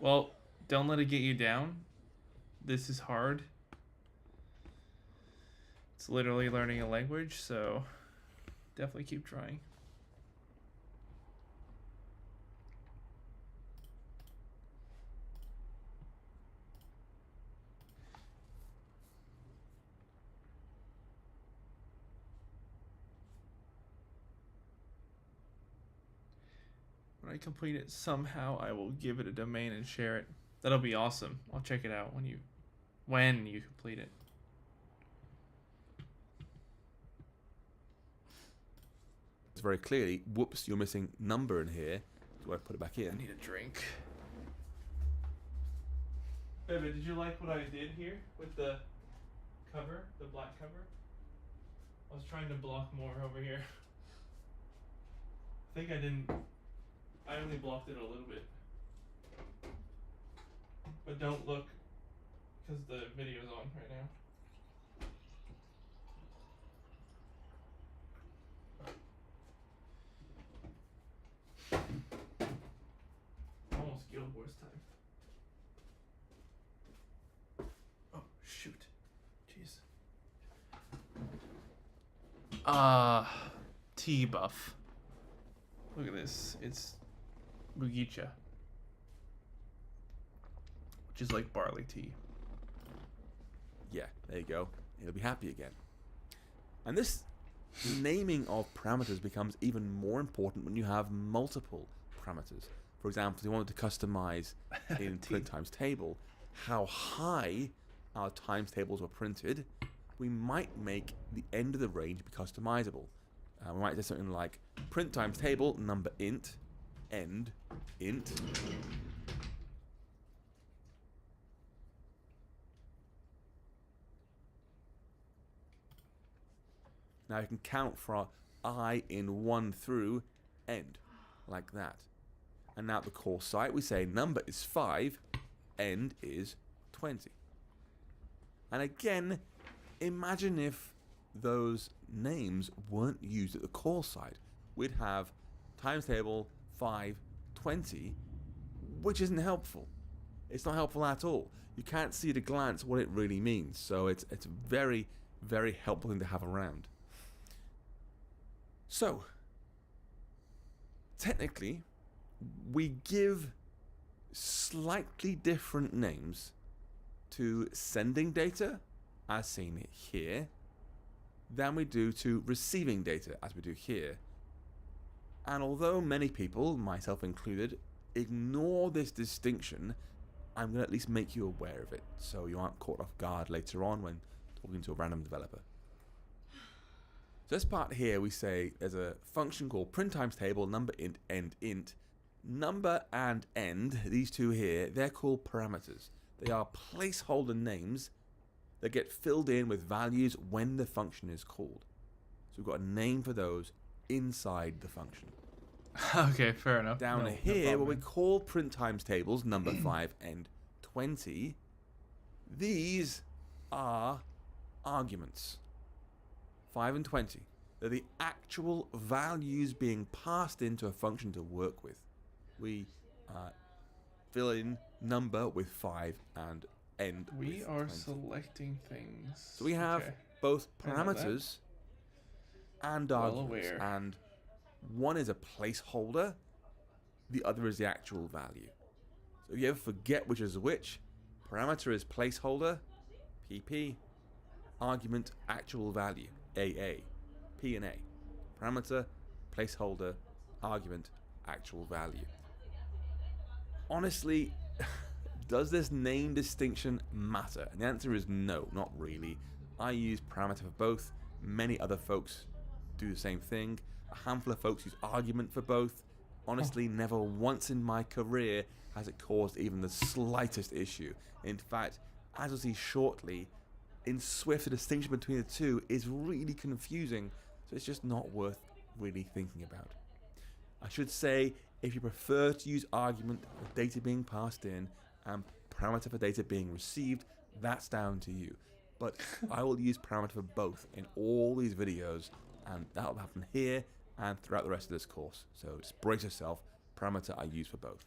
Well, don't let it get you down. This is hard. It's literally learning a language, so definitely keep trying. When I complete it somehow, I will give it a domain and share it. That'll be awesome. I'll check it out when you complete it. It's very clearly, whoops, you're missing number in here. Do I put it back I in? need a drink. Baby, did you like what I did here with the cover, the black cover? I was trying to block more over here. I think I didn't. I only blocked it a little bit. But don't look, because the video's on right now. Almost Guild Wars time. Oh, shoot. Jeez. Tea buff. Look at this. It's Mugicha, which is like barley tea. Yeah, there you go. It'll be happy again. And this naming of parameters becomes even more important when you have multiple parameters. For example, if you wanted to customize in print times table how high our times tables were printed, we might make the end of the range be customizable. We might say something like print times table number int end int. Now you can count for I in 1 through end, like that. And now at the core site we say number is 5, end is 20. And again, imagine if those names weren't used at the core site. We'd have times table 5, 20, which isn't helpful. It's not helpful at all. You can't see at a glance what it really means. So it's a very, very helpful thing to have around. So, technically, we give slightly different names to sending data, as seen here, than we do to receiving data, as we do here. And although many people, myself included, ignore this distinction, I'm going to at least make you aware of it, so you aren't caught off guard later on when talking to a random developer. So this part here, we say there's a function called print times table number int end int. Number and end, these two here, they're called parameters. They are placeholder names that get filled in with values when the function is called. So we've got a name for those inside the function. Okay, fair enough. Down here, what we call print times tables, number 5 and 20, these are arguments. 5 and 20. They're the actual values being passed into a function to work with. We fill in number with 5 and end We with are 20. selecting things. So we have both parameters and arguments, aware. and one is a placeholder, the other is the actual value. So if you ever forget which is which, parameter is placeholder, PP, argument actual value, AA, P and A. Parameter, placeholder, argument, actual value. Honestly, does this name distinction matter? And the answer is no, not really. I use parameter for both. Many other folks do the same thing. A handful of folks use argument for both. Honestly, never once in my career has it caused even the slightest issue. In fact, as we'll see shortly, in Swift, the distinction between the two is really confusing, so it's just not worth really thinking about. I should say, if you prefer to use argument for data being passed in and parameter for data being received, that's down to you. But I will use parameter for both in all these videos, and that'll happen here and throughout the rest of this course. So just brace yourself, parameter I use for both.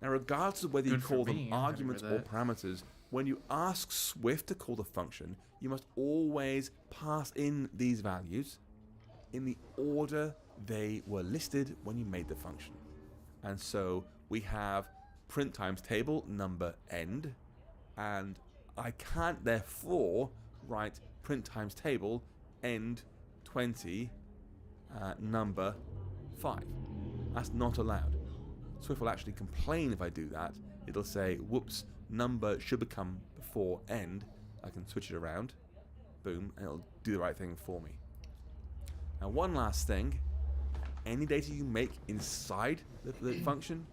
Now, regardless of whether you Good for call them me, I'm happy arguments with or that. parameters, when you ask Swift to call the function, you must always pass in these values in the order they were listed when you made the function. And so we have print times table number end, and I can't therefore write print times table end 20 number 5. That's not allowed. Swift will actually complain if I do that. It'll say, whoops, number should become before end. I can switch it around. Boom, and it'll do the right thing for me. Now, one last thing. Any data you make inside the function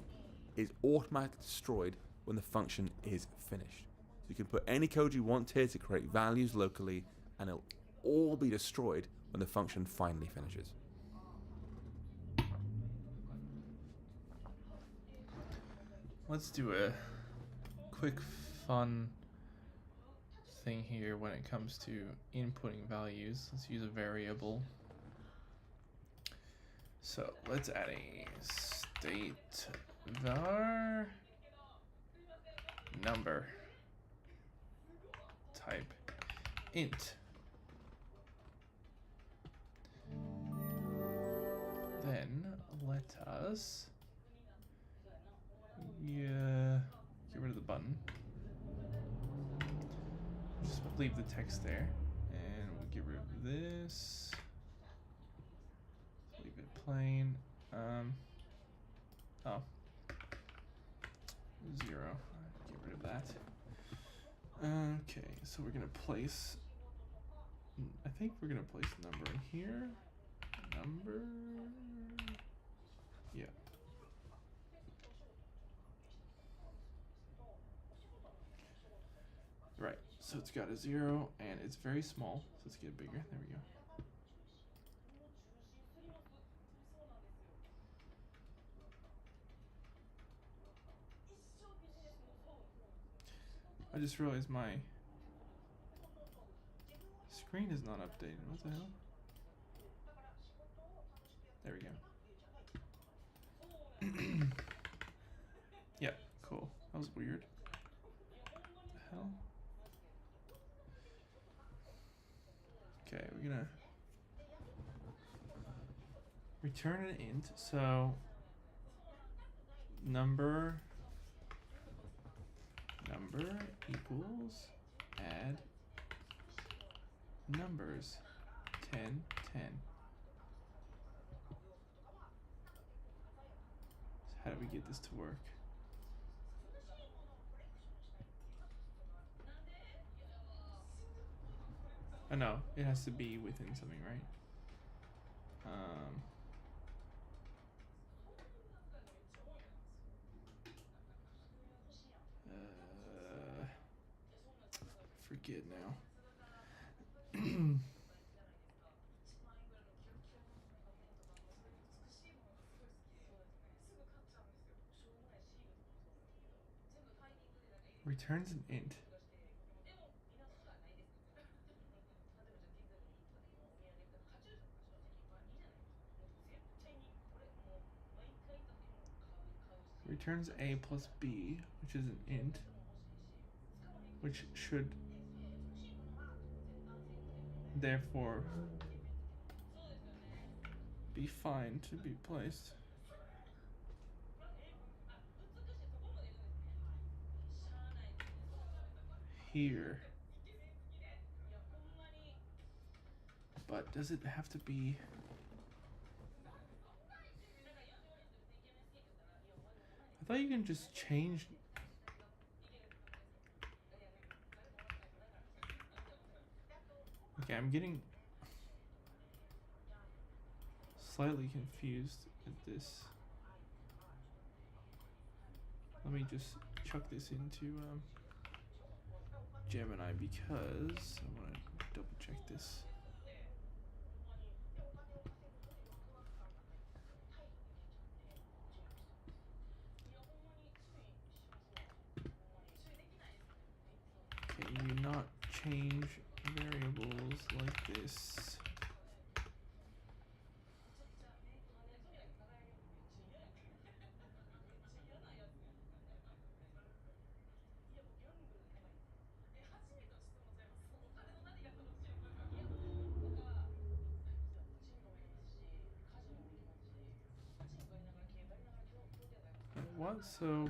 is automatically destroyed when the function is finished. So you can put any code you want here to create values locally, and it'll all be destroyed when the function finally finishes. Let's do a quick fun thing here when it comes to inputting values. Let's use a variable. So let's add a state var number type int. Then let us get rid of the button. Just leave the text there, and we'll get rid of this. Leave it plain. Oh, 0. Get rid of that. Okay, so we're gonna place. I think we're gonna place number in here. Number. Yeah. Right, so it's got a 0 and it's very small, so let's get it bigger. There we go. I just realized my screen is not updated. What the hell? There we go. Yeah, cool. That was weird. What the hell? Okay, we're gonna return an int. So number equals add numbers 10 10. So how do we get this to work? Oh no, it has to be within something, right? Forget now. Returns an int. Returns a plus b, which is an int, which should therefore be fine to be placed here. But does it have to be? I thought you can just change. Okay, I'm getting slightly confused at this. Let me just chuck this into Gemini because I want to double check this. Can you not change variables like this? what? So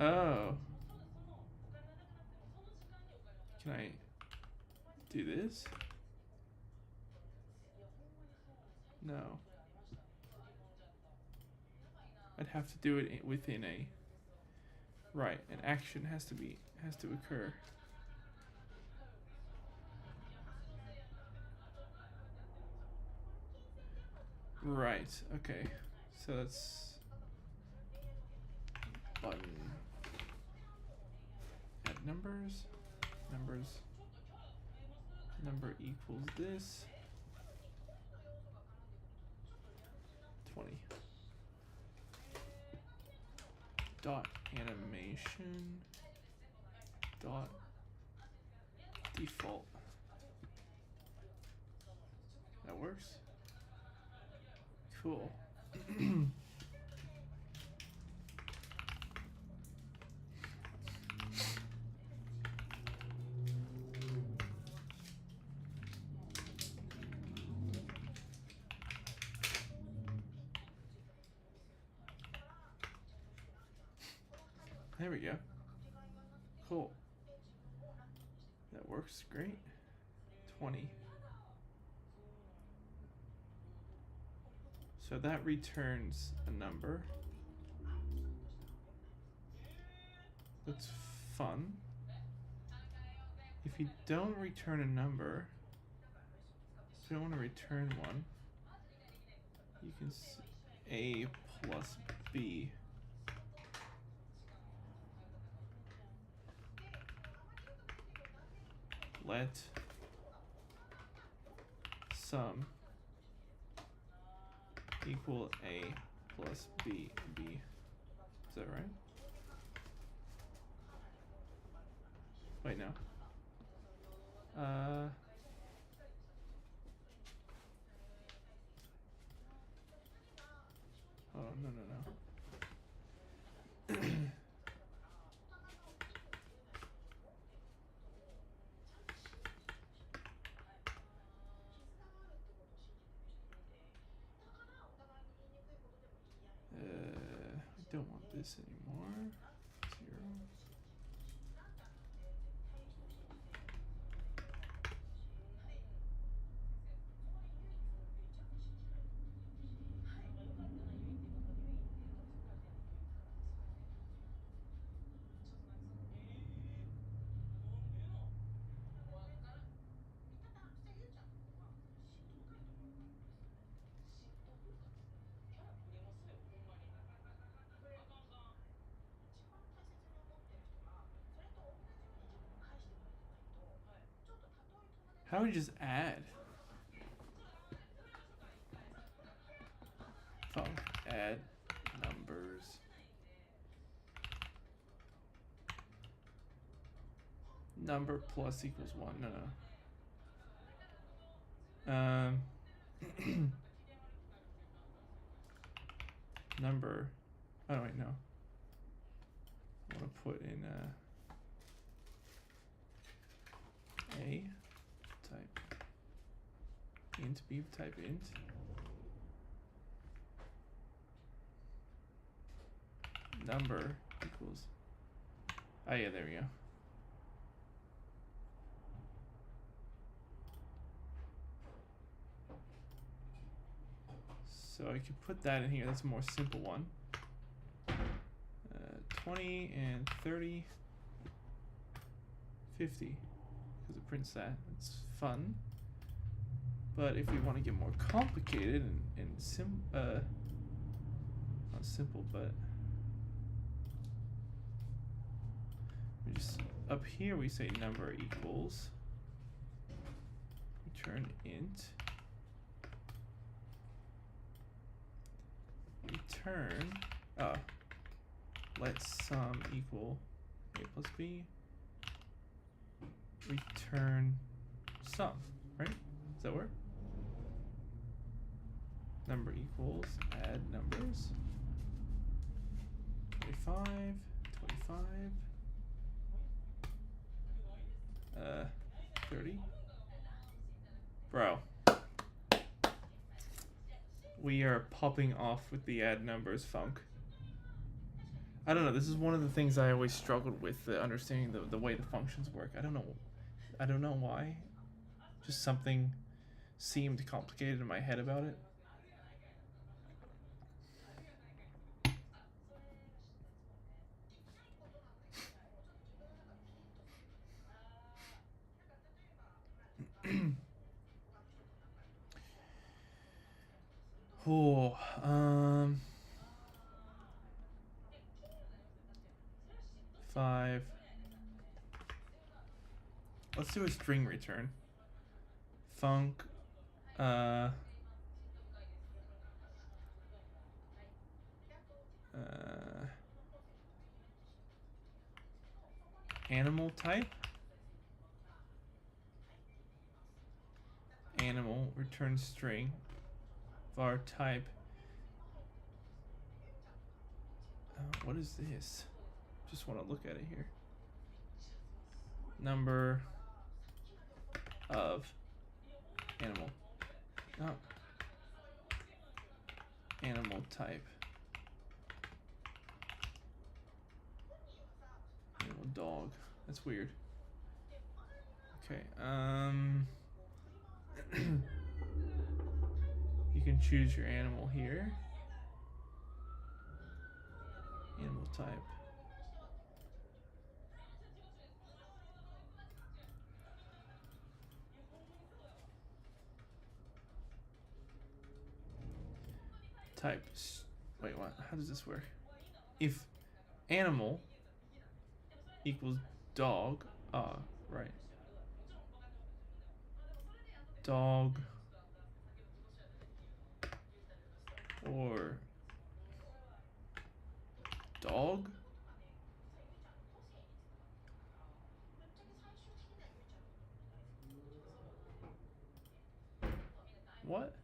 oh, can I do this? No. I'd have to do it within a right. An action has to occur. Right. Okay. So that's button. Add numbers. Numbers. Number equals this. 20. Dot animation. Dot default. That works. Cool. There we go. Cool. That works great. 20. So that returns a number. That's fun. If you don't return a number, if you don't want to return one, you can A plus B. Let sum equal A plus B. Is that right? Wait, no. Oh, no. I don't want this anymore. 0. How would you just add? Func add numbers. Number plus equals 1. No. Number. Oh wait, no. I want to put in A type int, B type int. Number equals. Oh yeah, there we go. So I could put that in here. That's a more simple one. 20 and 30, 50, because it prints that. It's fun. But if we want to get more complicated and not simple, but we just up here we say number equals return int. Return let sum equal A plus B. Return sum, right? Does that work? Number equals add numbers. 25, 25, 30. Bro. We are popping off with the add numbers funk. I don't know, this is one of the things I always struggled with, understanding the way the functions work. I don't know why. Just something seemed complicated in my head about it. Oh, 5. Let's do a string return. Func, uh, animal type. Animal, return string. Var type. What is this? Just want to look at it here. Number of animal. No. Animal type. Animal dog. That's weird. Okay. You can choose your animal here. Animal type. Type. Wait, what? How does this work? If animal equals dog. Right. Dog. Or dog? What?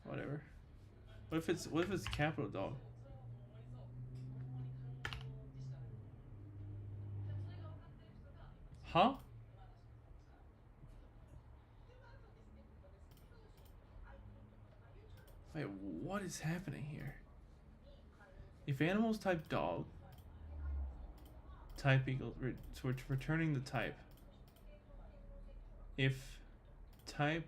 Whatever. What if it's capital dog? Huh? Wait, what is happening here? If animals type dog, type equals, so we're returning the type. If type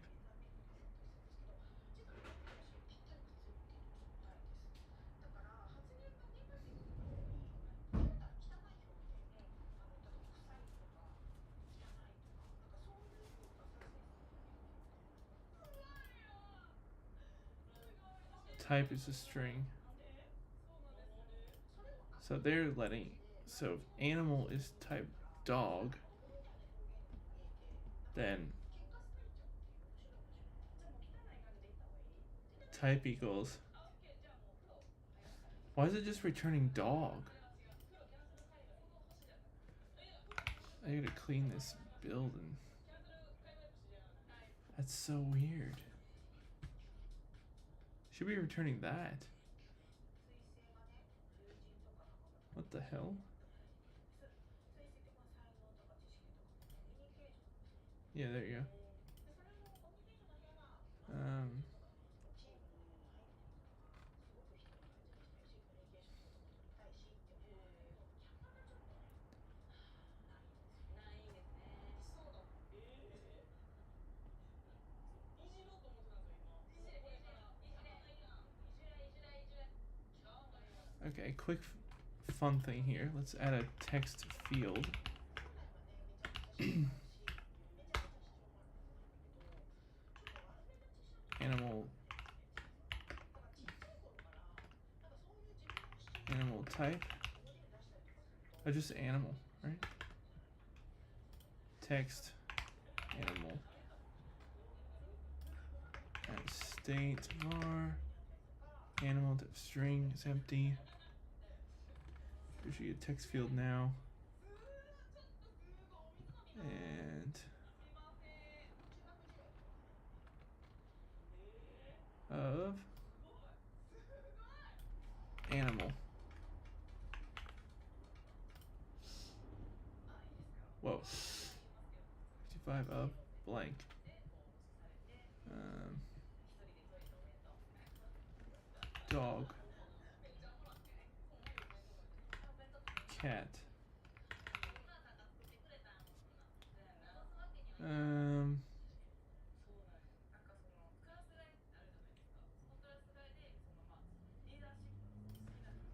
type is a string. So they're letting, so if animal is type dog, then type equals, why is it just returning dog? I gotta clean this building. That's so weird. Should be returning that. What the hell? Yeah, there you go. Okay, quick fun thing here. Let's add a text field. Animal type. Oh, just animal, right? Text animal. And state var animal string is empty. There should be a text field now. And of animal. Whoa. 55 of blank. dog, cat. Um,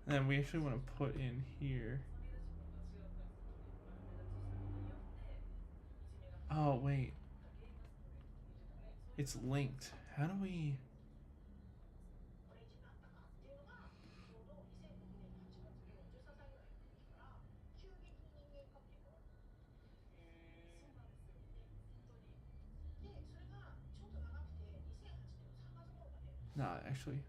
and then we actually want to put in here. Oh, wait. It's linked. How do we... Nah, actually.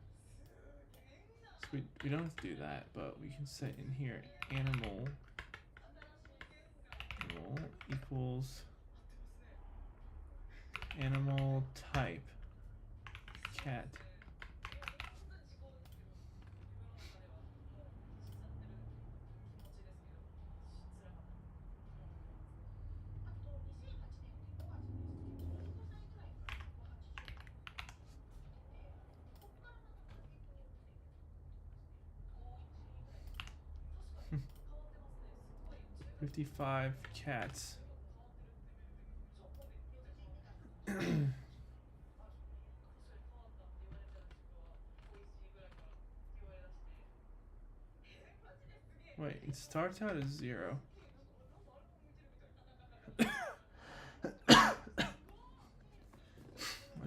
So we don't have to do that, but we can set in here animal equals animal type cat. Hmm. 55 cats. Wait, it starts out as 0. Let's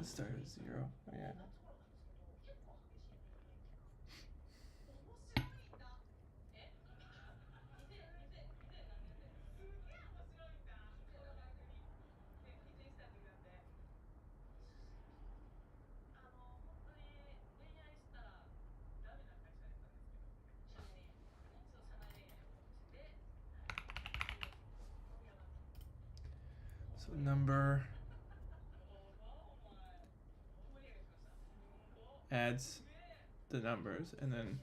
start at 0. Oh, yeah. So number adds the numbers, and then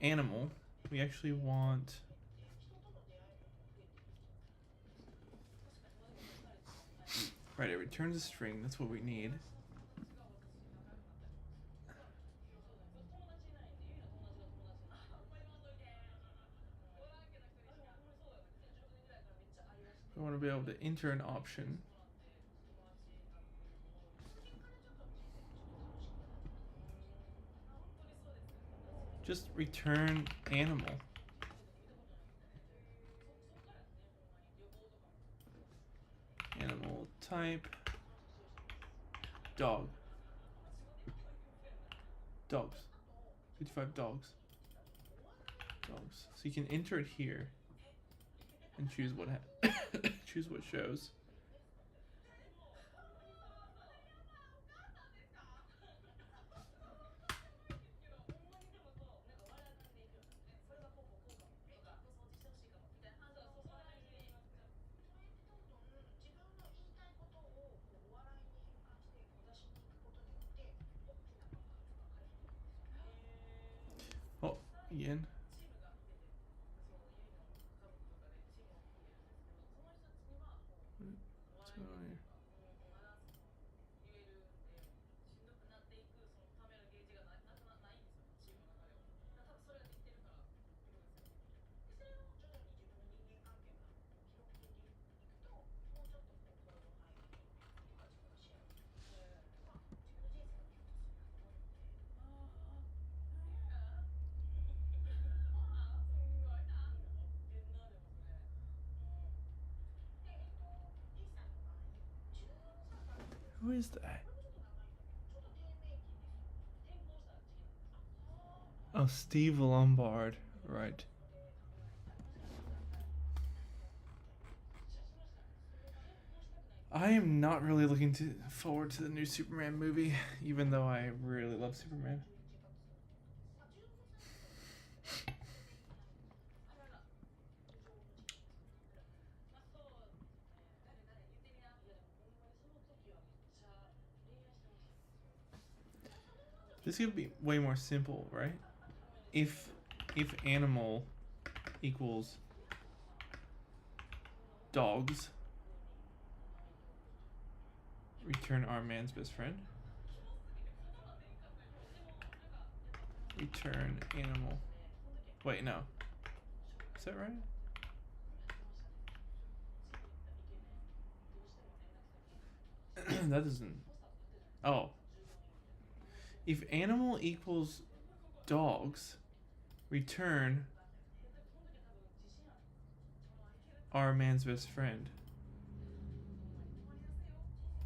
animal, we actually want right, it returns a string, that's what we need. We want to be able to enter an option. Just return animal. Animal type dog. Dogs. 55 dogs. Dogs. So you can enter it here and choose what choose what shows. Oh, again. What's going on here? Who is that? Oh, Steve Lombard. Right. I am not really looking forward to the new Superman movie, even though I really love Superman. This could be way more simple, right? If animal equals dogs, return our man's best friend. return animal. Wait, no. Is that right? That doesn't. Oh. If animal equals dogs, return our man's best friend.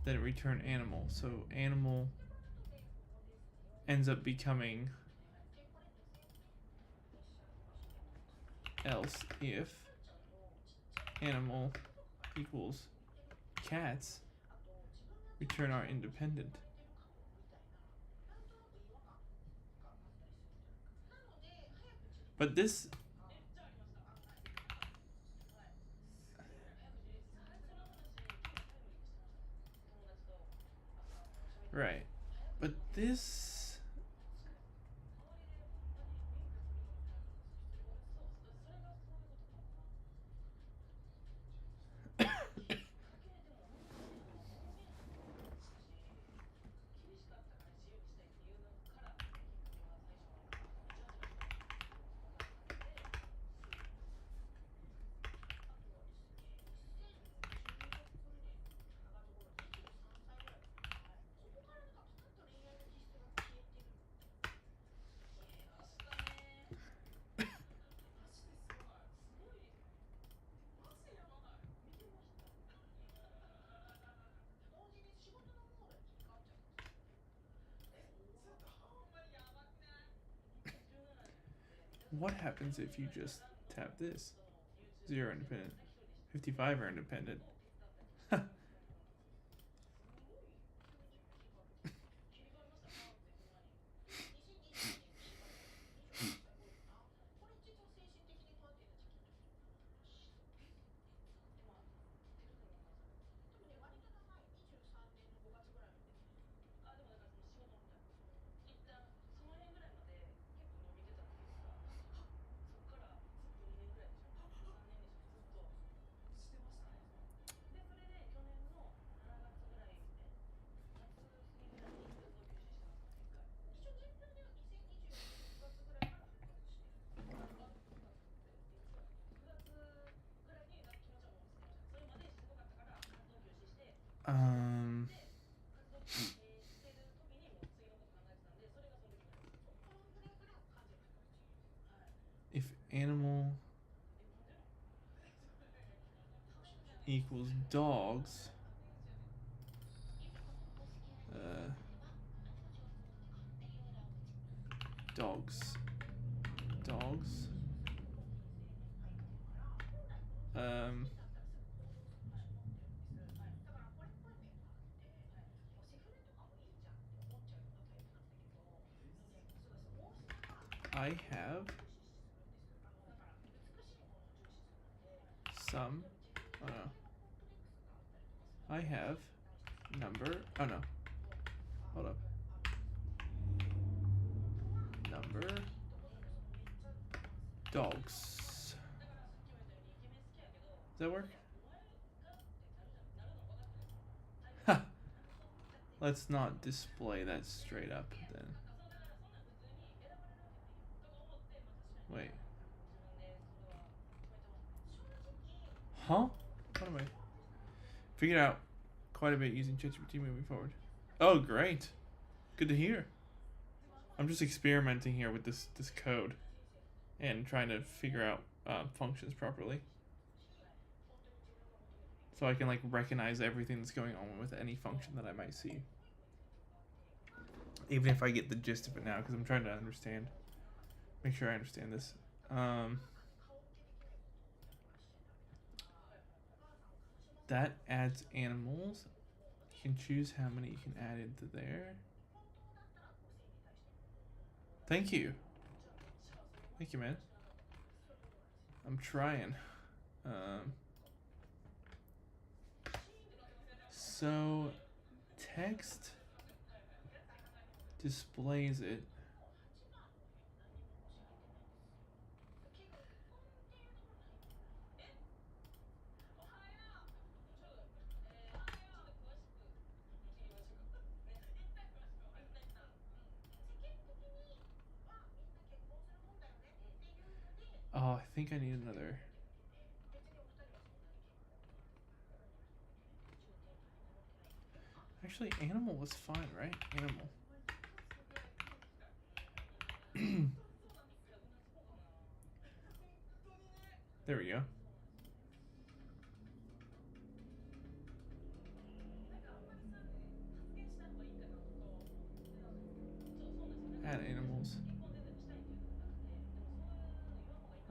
Then return animal. So animal ends up becoming else if animal equals cats, return our independent. But this. Right. But this. What happens if you just tap this? 0 independent. 55 are independent. Um, if animal equals dogs, dogs, dogs, um, I have some, oh no, I have number, oh no, hold up, number, dogs. Does that work? Ha! Let's not display that straight up then. Wait. Huh? What am I? Figured out quite a bit using ChatGPT moving forward. Oh, great. Good to hear. I'm just experimenting here with this code and trying to figure out functions properly. So I can like recognize everything that's going on with any function that I might see. Even if I get the gist of it now, because I'm trying to understand. Make sure I understand this. That adds animals. You can choose how many you can add into there. Thank you. Thank you, man. I'm trying. So text displays it. think I need another. Actually, animal was fine, right? Animal. There we go. Add animals.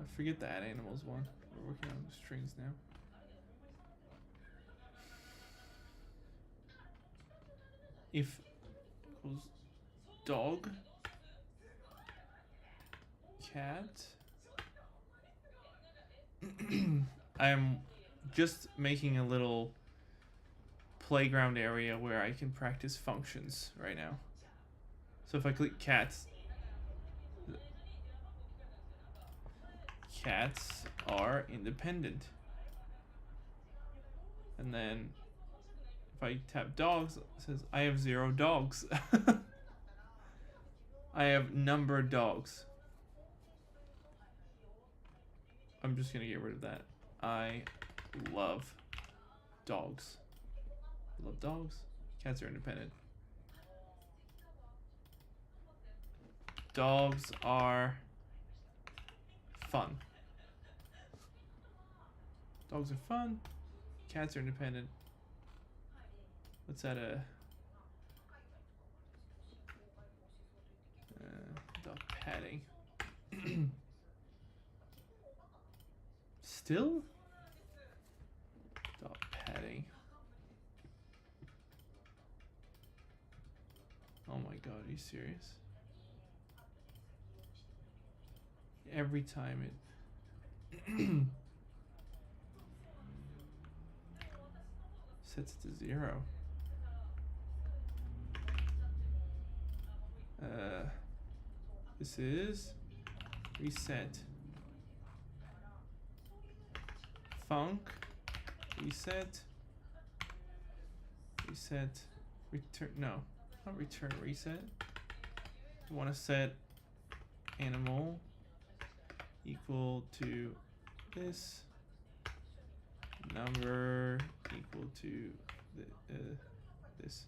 I forget the add animals one. We're working on strings now. If equals dog, cat. I'm just making a little playground area where I can practice functions right now. So if I click cats, cats are independent. And then if I tap dogs, it says I have 0 dogs. I have numbered dogs. I'm just gonna get rid of that. I love dogs. Love dogs. Cats are independent. Dogs are fun. Dogs are fun. Cats are independent. Let's add a dog padding. Still? Dog padding. Oh my god, are you serious? Every time it sets it to 0. This is reset. Func, reset, reset, return, no, not return, reset. You want to set animal equal to this, number equal to this.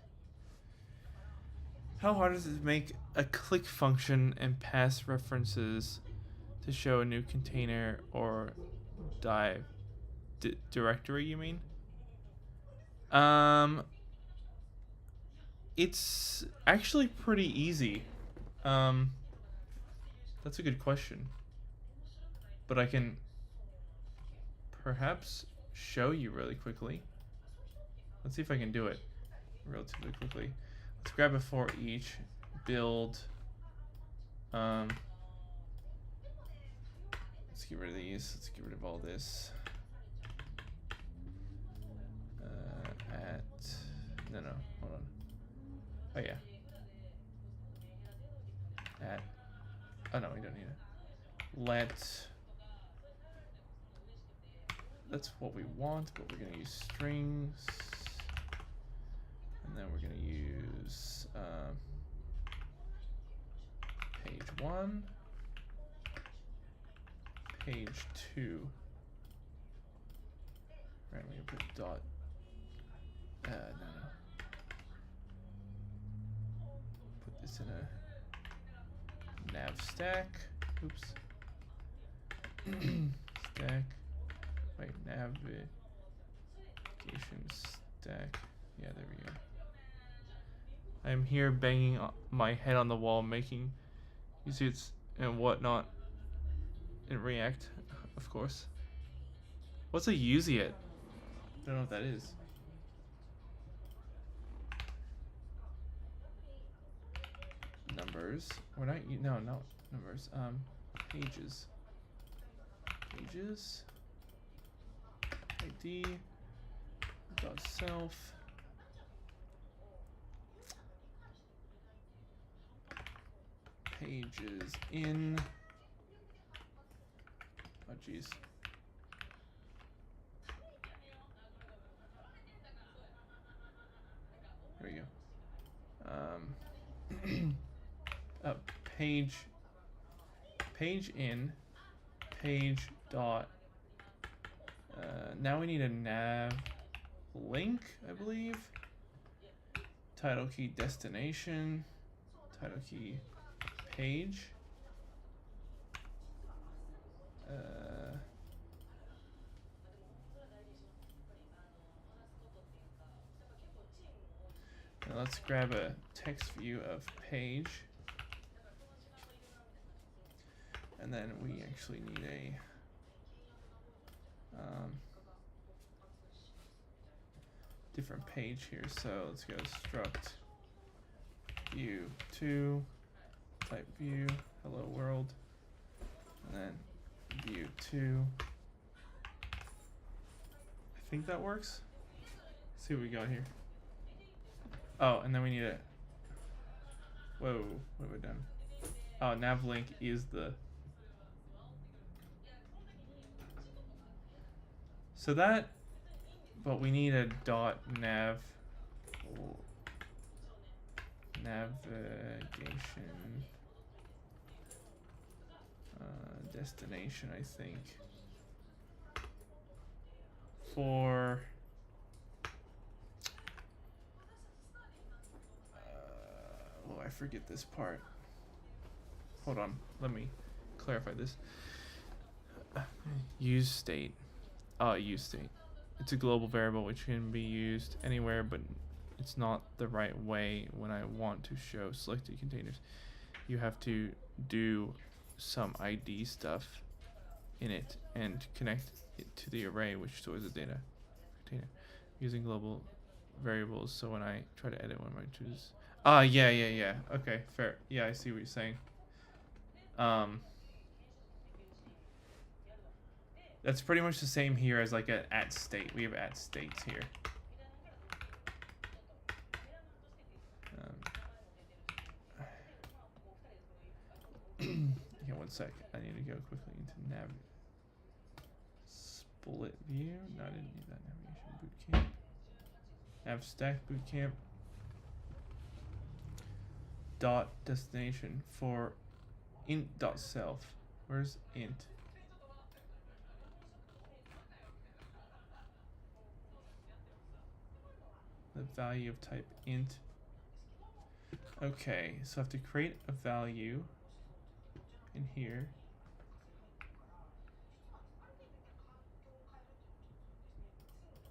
How hard is it to make a click function and pass references to show a new container or directory, you mean? It's actually pretty easy. That's a good question. But I can perhaps show you really quickly. Let's see if I can do it relatively quickly. Let's grab a for each, build. Let's get rid of these. Let's get rid of all this. No, hold on. Oh yeah. Oh no, we don't need it. That's what we want, but we're gonna use strings. And then we're gonna use page 1, page 2. Right, we're gonna put dot. No. Put this in a nav stack. Oops. Stack. Wait, navigation stack. Yeah, there we go. I'm here banging my head on the wall, making uses and whatnot in React, of course. What's a use it? I don't know what that is. Numbers. We're not. No, not numbers. Pages. Pages. ID. Dot self. Pages in. Oh jeez. There we go. Page in, page dot. Now we need a nav link, I believe. Title key destination. Title key page. Now let's grab a text view of page. And then we actually need a different page here. So let's go struct view 2, type view, hello world, and then view 2. I think that works. Let's see what we got here. Oh, and then we need a, whoa, what have I done? Oh, nav link is the, so that, but we need a dot nav, navigation, destination, I think, for, oh, I forget this part. Hold on, let me clarify this. Use state. Use state. It's a global variable which can be used anywhere, but it's not the right way when I want to show selected containers. You have to do some ID stuff in it and connect it to the array which stores the data container using global variables. So when I try to edit one, I choose. Yeah. Okay, fair. Yeah, I see what you're saying. That's pretty much the same here as like a at state. We have at states here. Yeah, one sec. I need to go quickly into nav split view. No, I didn't need that navigation bootcamp. Nav stack bootcamp. Dot destination for int dot self. Where's int? The value of type int. Okay, so I have to create a value in here.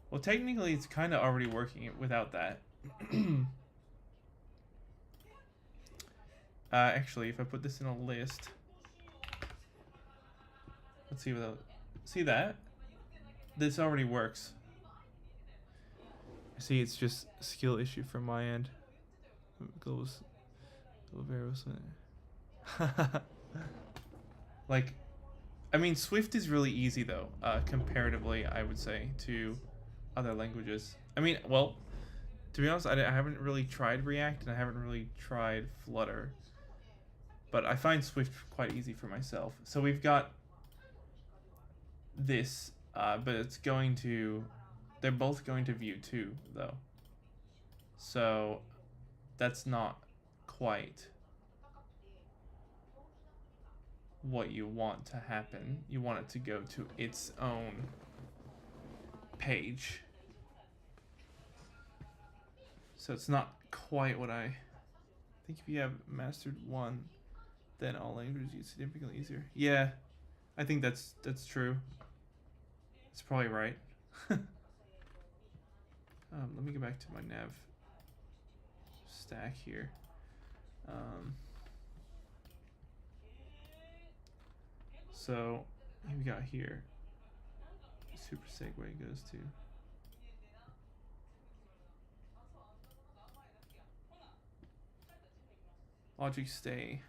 Well, technically it's kind of already working without that. Actually, if I put this in a list, let's see without, see that? This already works. See, it's just a skill issue from my end. Global variables. Like, I mean, Swift is really easy though, comparatively, I would say, to other languages. I mean, well, to be honest, I haven't really tried React and I haven't really tried Flutter, but I find Swift quite easy for myself. So we've got this, but it's going to, they're both going to view 2 though. So that's not quite what you want to happen. You want it to go to its own page. So it's not quite what I think. If you have mastered 1, then all languages use significantly easier. Yeah, I think that's true. It's probably right. Let me go back to my nav stack here. So we got here. Super segue goes to. Logic stay,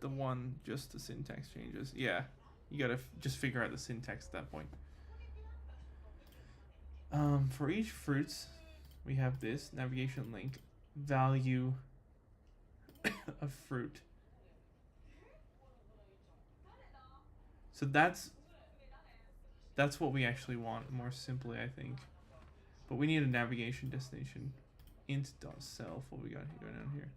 the one, just the syntax changes. Yeah, you gotta just figure out the syntax at that point. For each fruits, we have this navigation link, value of fruit. So that's what we actually want, more simply, I think. But we need a navigation destination, int.self. What we got going on here?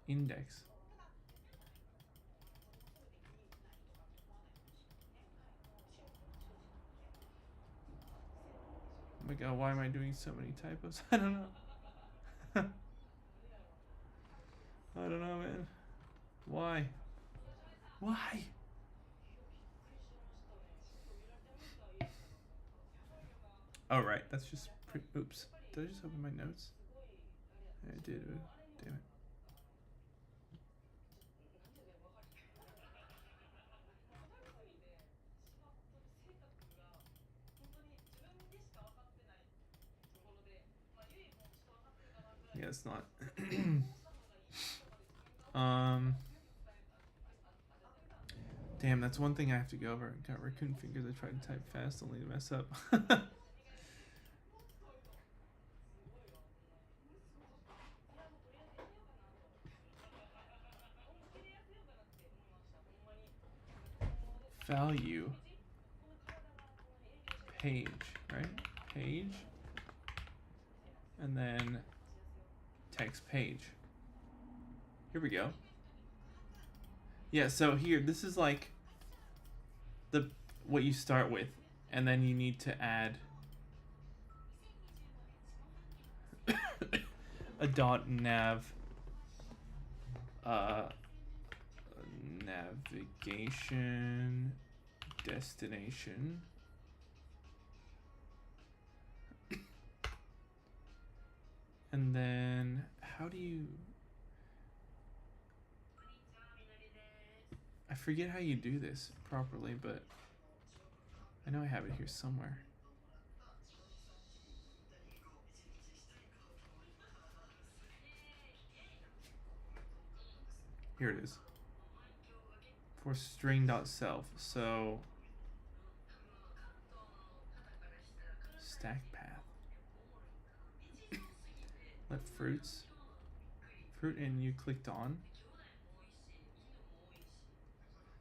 Index. Oh my god, why am I doing so many typos? I don't know. I don't know, man. Why? Why? Oh, right. That's just. Oops. Did I just open my notes? Yeah, I did. Damn it. Yeah, it's not. Damn, that's one thing I have to go over. I got raccoon fingers. I tried to type fast only to mess up. Value. Page, right? Page. And then text page. Here we go. Yeah, so here, this is like the what you start with, and then you need to add a .nav navigation destination. And then how do you I forget how you do this properly, but I know I have it here somewhere. Here it is. For string.self. So stack path. Let fruit in you clicked on.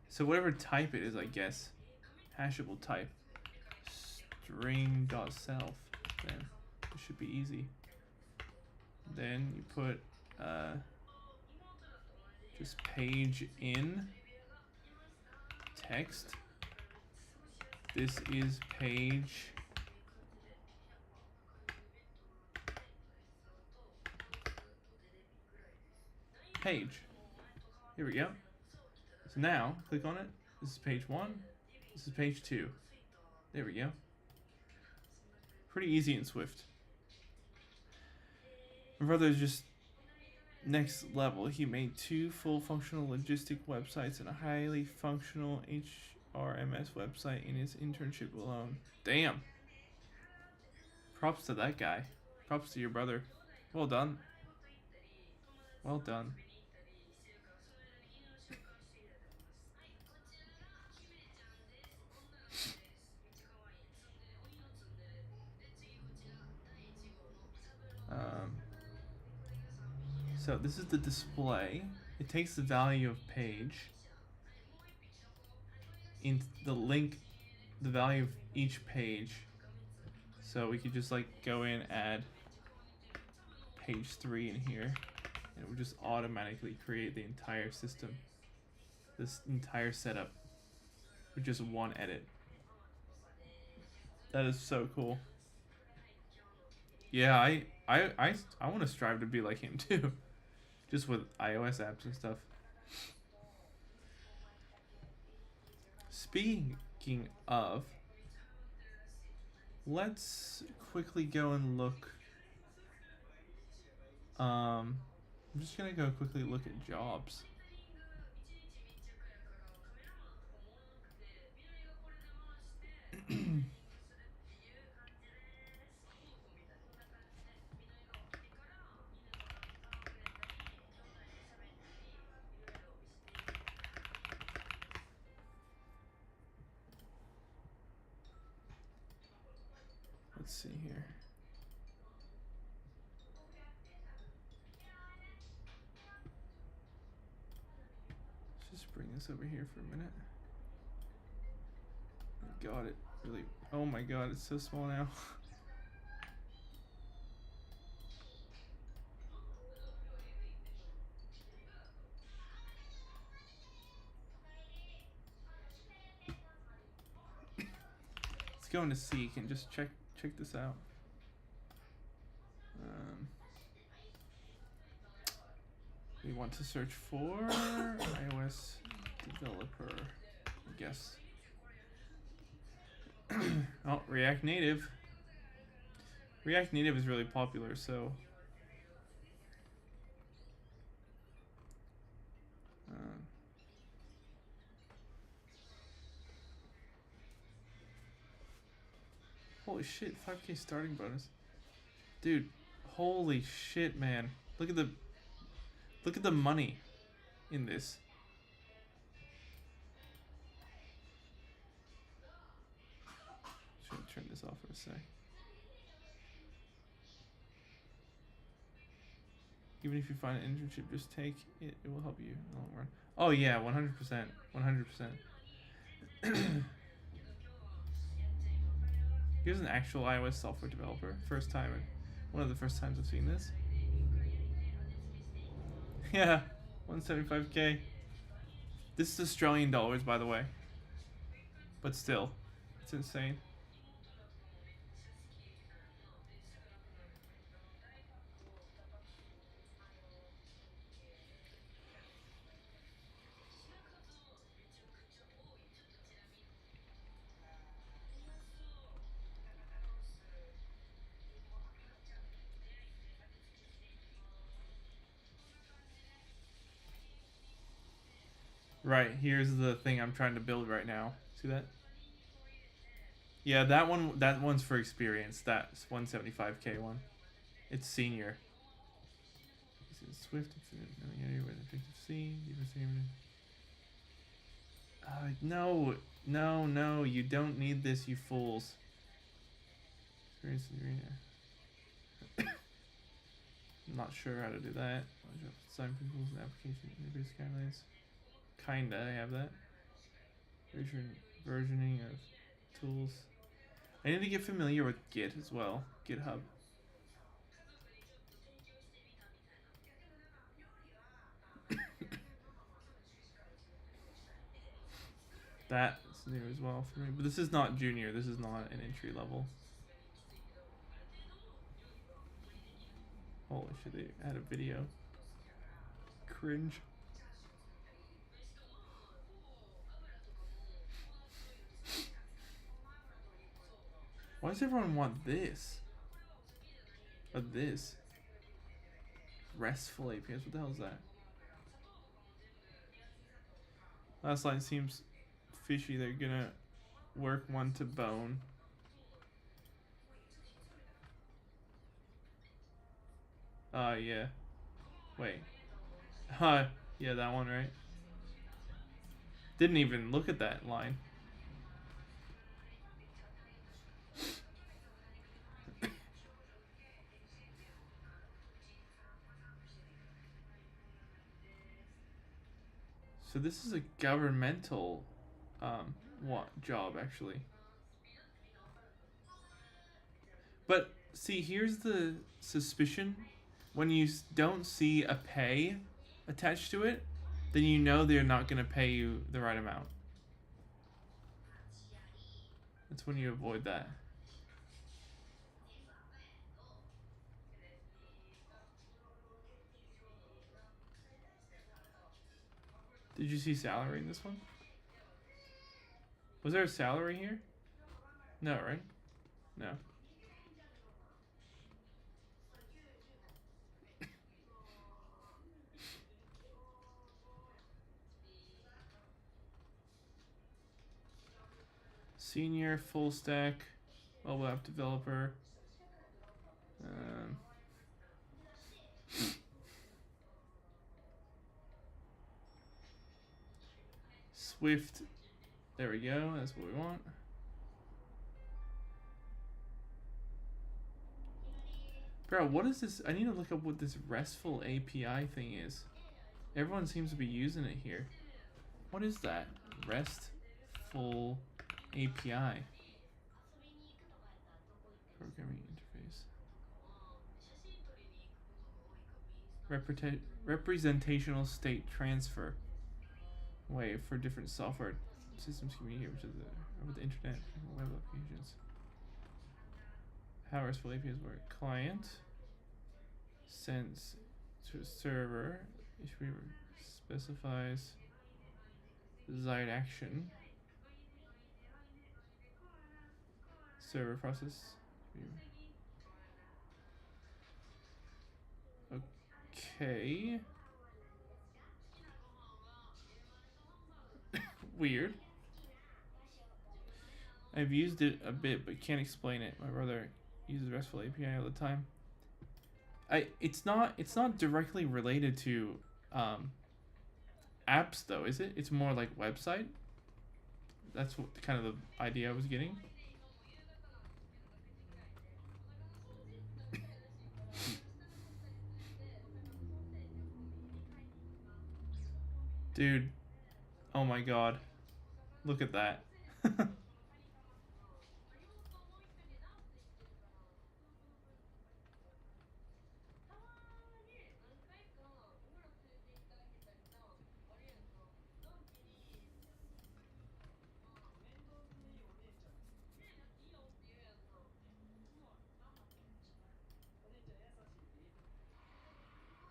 So whatever type it is, I guess. Hashable type. String.self. Then it should be easy. Then you put just page in text. This is page page. Here we go. So now click on it. This is page 1. This is page 2. There we go. Pretty easy in Swift. My brother is just next level. He made 2 full functional logistic websites and a highly functional HRMS website in his internship alone. Damn. Props to that guy. Props to your brother. Well done. Well done. So this is the display. It takes the value of page in the link, the value of each page. So we could just like go in, add page 3 in here, and it would just automatically create the entire system, this entire setup, with just one edit. That is so cool. Yeah, I want to strive to be like him too. Just with iOS apps and stuff. Speaking of, let's quickly go and look. I'm just gonna go quickly look at jobs. Let's see here. Let's just bring this over here for a minute. God, it really. Oh my god, it's so small now. Let's go into Seek and just check this out. We want to search for iOS developer, I guess. Oh, React Native. React Native is really popular, so. Holy shit, 5K starting bonus. Dude, holy shit, man. Look at the money in this. Should turn this off for a sec. Even if you find an internship, just take it. It will help you in the long run. Oh yeah, 100%. 100%. Here's an actual iOS software developer. First time, one of the first times I've seen this. Yeah, 175K. This is Australian dollars, by the way. But still, it's insane. Right, here's the thing I'm trying to build right now. See that? Yeah, that one's for experience. That's 175K one. It's senior. This is Swift objective C. No, you don't need this, you fools. Experience in the arena. I'm not sure how to do that. Design principles and application interface guidelines. Kinda, I have that. Versioning of tools. I need to get familiar with Git as well. GitHub. That's new as well for me. But this is not junior. This is not an entry level. Holy shit, they had a video. Cringe. Why does everyone want this? Or this? RESTful APIs. What the hell is that? Last line seems fishy. They're gonna work one to bone. Yeah. Wait. Yeah, that one, right? Didn't even look at that line. So this is a governmental job actually. But see, here's the suspicion. When you don't see a pay attached to it, then you know they're not going to pay you the right amount. That's when you avoid that. Did you see salary in this one? Was there a salary here? No, right? No. Senior full stack mobile app developer. Swift. There we go. That's what we want. Bro, what is this? I need to look up what this RESTful API thing is. Everyone seems to be using it here. What is that? RESTful API. Programming interface. Representational state transfer. Way for different software systems communicate with the internet and web applications. How RESTful APIs work. Client. sends to a server. HTTP specifies desired action. Server process. Okay. Weird. I've used it a bit, but can't explain it. My brother uses RESTful API all the time. It's not directly related to apps though, is it? It's more like website. That's what kind of the idea I was getting. Dude, oh my god. Look at that.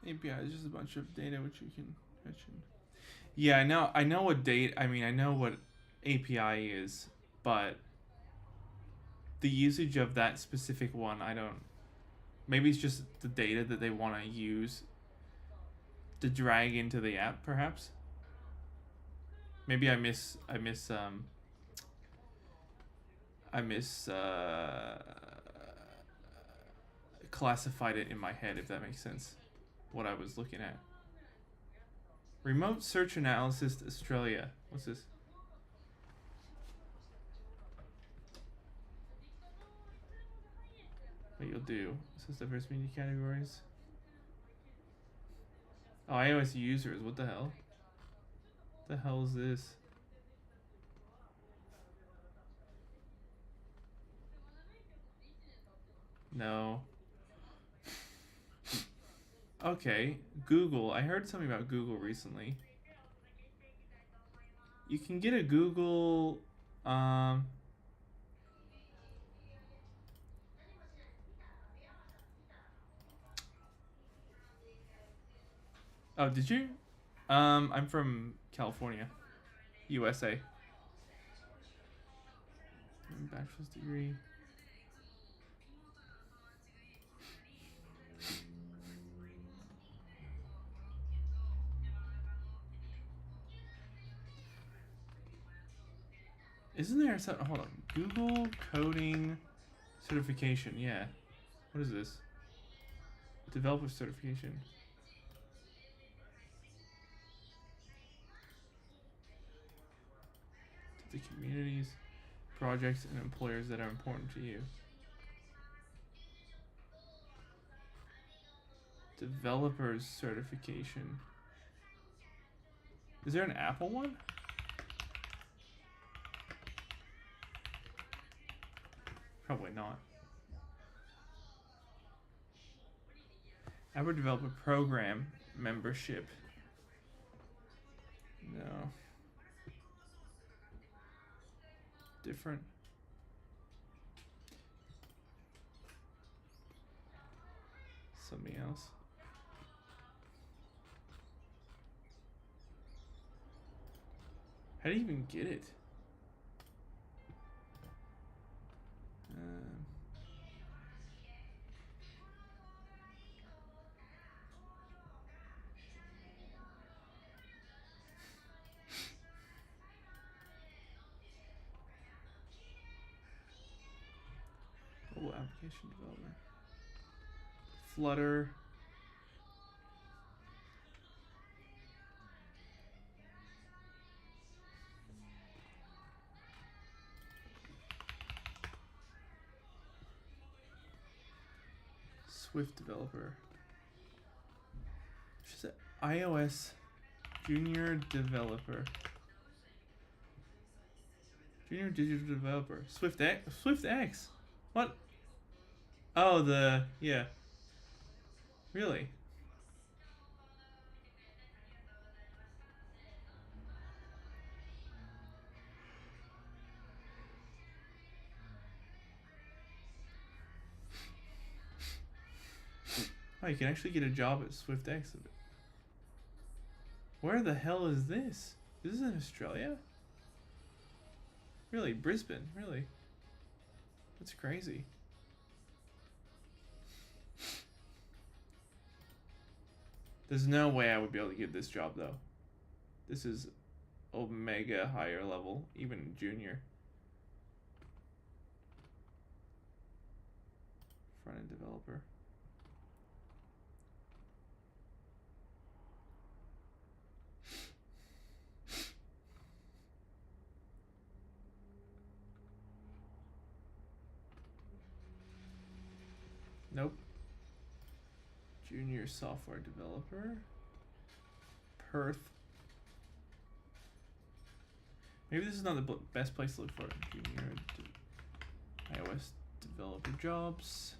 API is just a bunch of data which you can mention. Yeah, I know what I know what API is, but the usage of that specific one, I don't. Maybe it's just the data that they want to use to drag into the app, perhaps. Maybe I miss classified it in my head, if that makes sense. What I was looking at. Remote search analysis Australia. What's this? What you'll do. This is diverse media categories. Oh, iOS users. What the hell? What the hell is this? No. Okay, Google. I heard something about Google recently. You can get a Google, oh, did you? I'm from California, USA. Bachelor's degree. Isn't there something? Hold on. Google coding certification. Yeah. What is this? Developer certification. To the communities, projects, and employers that are important to you. Developers certification. Is there an Apple one? Probably not. Apple Developer Program membership. No. Different. Something else. How do you even get it? Mobile application development. Flutter. Swift developer. She said iOS junior developer. Junior digital developer. SwiftX. What? Oh, yeah. Really? Oh, you can actually get a job at SwiftX. Where the hell is this? Is this in Australia? Really? Brisbane? Really? That's crazy. There's no way I would be able to get this job though. This is omega higher level, even junior. Front-end developer. Nope. Junior software developer. Perth. Maybe this is not the best place to look for it. Junior iOS developer jobs.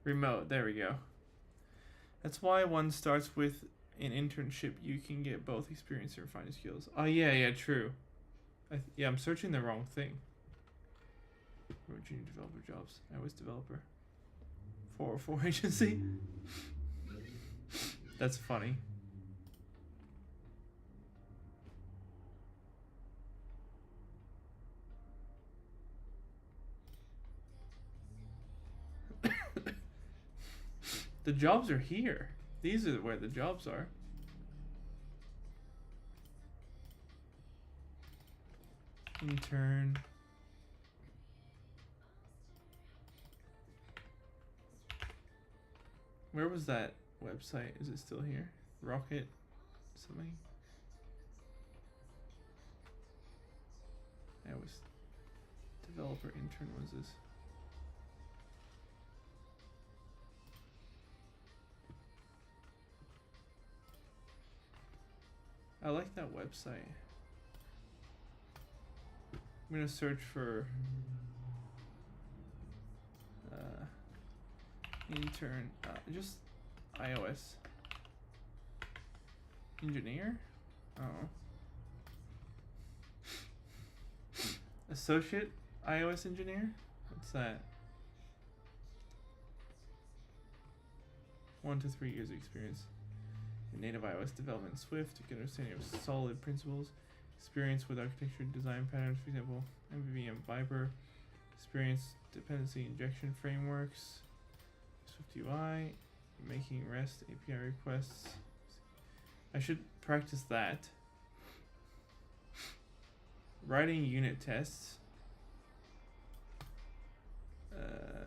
Remote. There we go. That's why one starts with an internship. You can get both experience and refining skills. Oh yeah, true. Yeah, I'm searching the wrong thing. Junior developer jobs. iOS developer. 404 agency. That's funny. The jobs are here. These are where the jobs are. Intern. Where was that website? Is it still here? Rocket something? I was developer intern was this. I like that website. I'm gonna search for intern, just iOS engineer. Oh, associate iOS engineer. What's that? 1 to 3 years of experience in native iOS development, Swift, to get understanding of solid principles, experience with architecture, design patterns, for example, MVVM, Viper, experience dependency injection frameworks, SwiftUI, making REST API requests. I should practice that. Writing unit tests.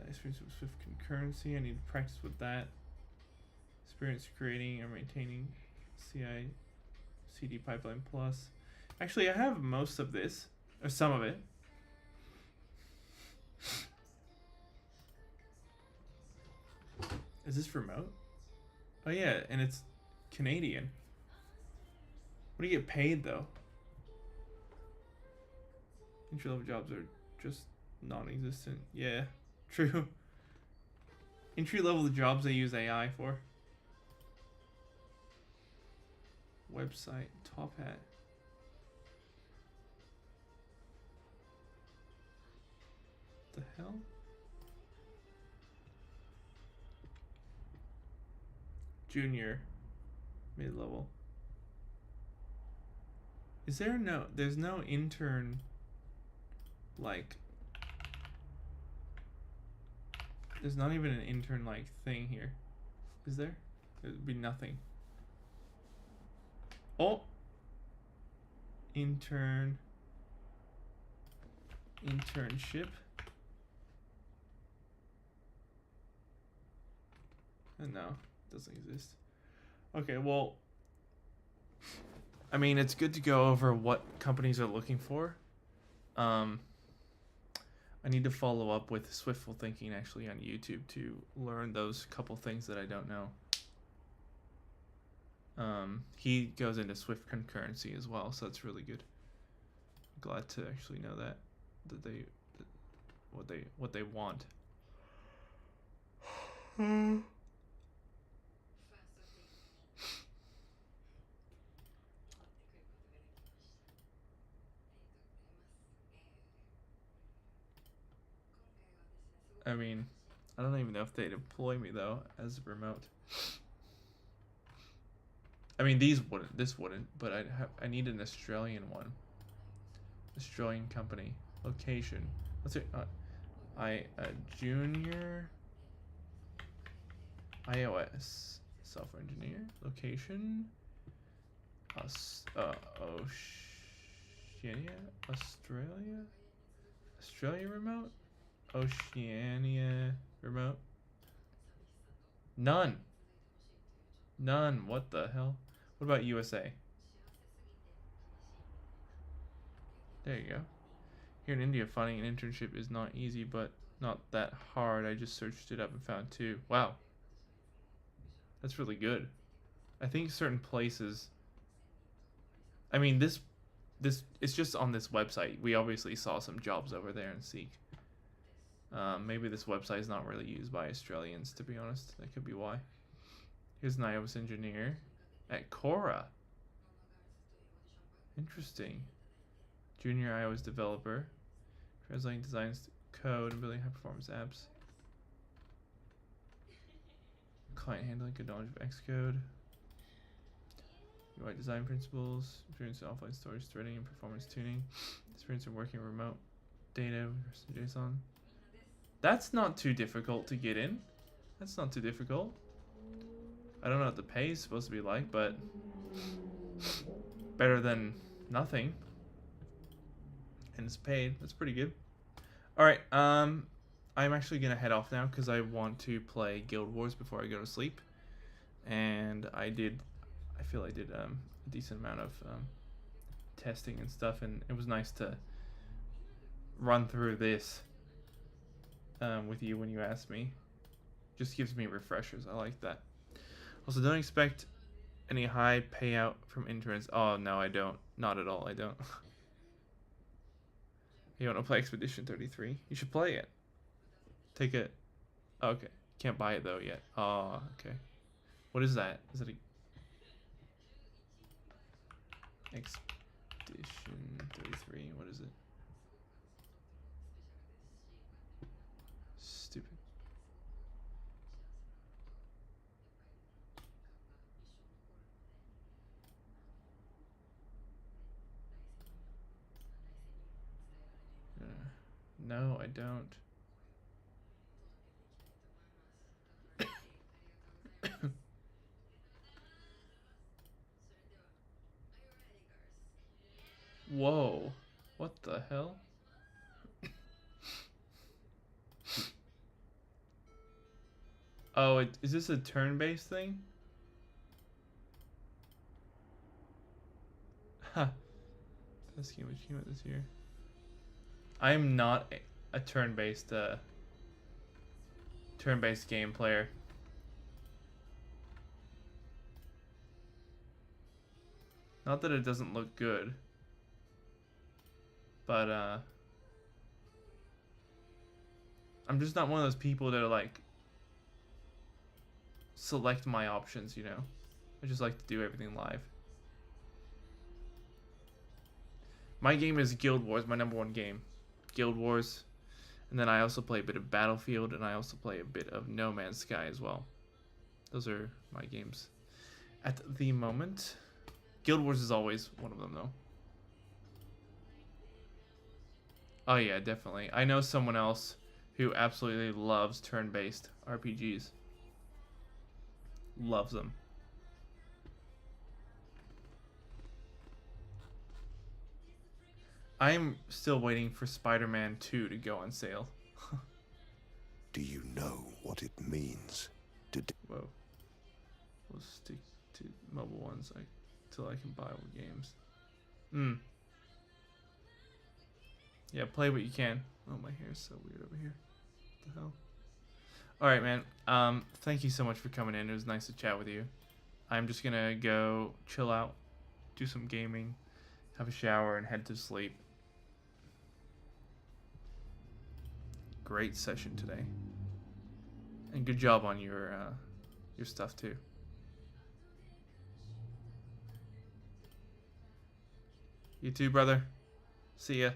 Experience with Swift concurrency. I need to practice with that. Experience creating and maintaining CI CD pipeline plus. Actually, I have most of this, or some of it. Is this remote? Oh yeah, and it's Canadian. What do you get paid though? Entry level jobs are just non-existent. Yeah, true. Entry level jobs they use AI for. Website, top hat. The hell? Junior, mid-level. Is there no, there's no intern, like, there's not even an intern like thing here. Is there? There'd be nothing. Oh, internship. And no, it doesn't exist. Okay, well, I mean, it's good to go over what companies are looking for. I need to follow up with Swiftful Thinking actually on YouTube to learn those couple things that I don't know. He goes into Swift concurrency as well, so that's really good. I'm glad to actually know that what they want. I mean, I don't even know if they'd employ me though as a remote. I mean, this wouldn't, but I need an Australian one. Australian company. Location. Let's see. Junior iOS software engineer. Location. Oceania? Australia? Australia remote? Oceania remote? None. None. What the hell? What about USA? There you go. Here in India, finding an internship is not easy, but not that hard. I just searched it up and found 2. Wow. That's really good. I think certain places... I mean, this it's just on this website. We obviously saw some jobs over there in Seek. Maybe this website is not really used by Australians, to be honest. That could be why. Here's an iOS engineer at Cora. Interesting. Junior iOS developer. Translating designs to code and building high-performance apps. Client handling, good knowledge of Xcode. UI design principles, experience in offline storage, threading, and performance tuning. Experience in working remote data with JSON. That's not too difficult to get in. That's not too difficult. I don't know what the pay is supposed to be like, but better than nothing. And it's paid. That's pretty good. Alright, I'm actually gonna head off now because I want to play Guild Wars before I go to sleep. And I feel I did a decent amount of testing and stuff, and it was nice to run through this with you when you asked me. Just gives me refreshers. I like that. Also, don't expect any high payout from interns. Oh no, I don't. Not at all. I don't. You want to play Expedition 33? You should play it. Take it. Oh, okay. Can't buy it though yet. Oh, okay. What is that? Is it a Expedition 33? What is it? Stupid. No, I don't. Whoa. What the hell? Oh, is this a turn-based thing? Huh. Best game which came out this year. I am not a turn-based game player. Not that it doesn't look good, but I'm just not one of those people that are like select my options, you know. I just like to do everything live. My game is Guild Wars, my #1 game. Guild Wars. And then I also play a bit of Battlefield, and I also play a bit of No Man's Sky as well. Those are my games at the moment. Guild Wars is always one of them, though. Oh yeah, definitely. I know someone else who absolutely loves turn-based RPGs. Loves them. I'm still waiting for Spider-Man 2 to go on sale. Do you know what it means to... Whoa. We'll stick to mobile ones till I can buy more games. Yeah, play what you can. Oh, my hair is so weird over here. What the hell? Alright, man. Thank you so much for coming in. It was nice to chat with you. I'm just gonna go chill out, do some gaming, have a shower, and head to sleep. Great session today. And good job on your stuff too. You too, brother. See ya.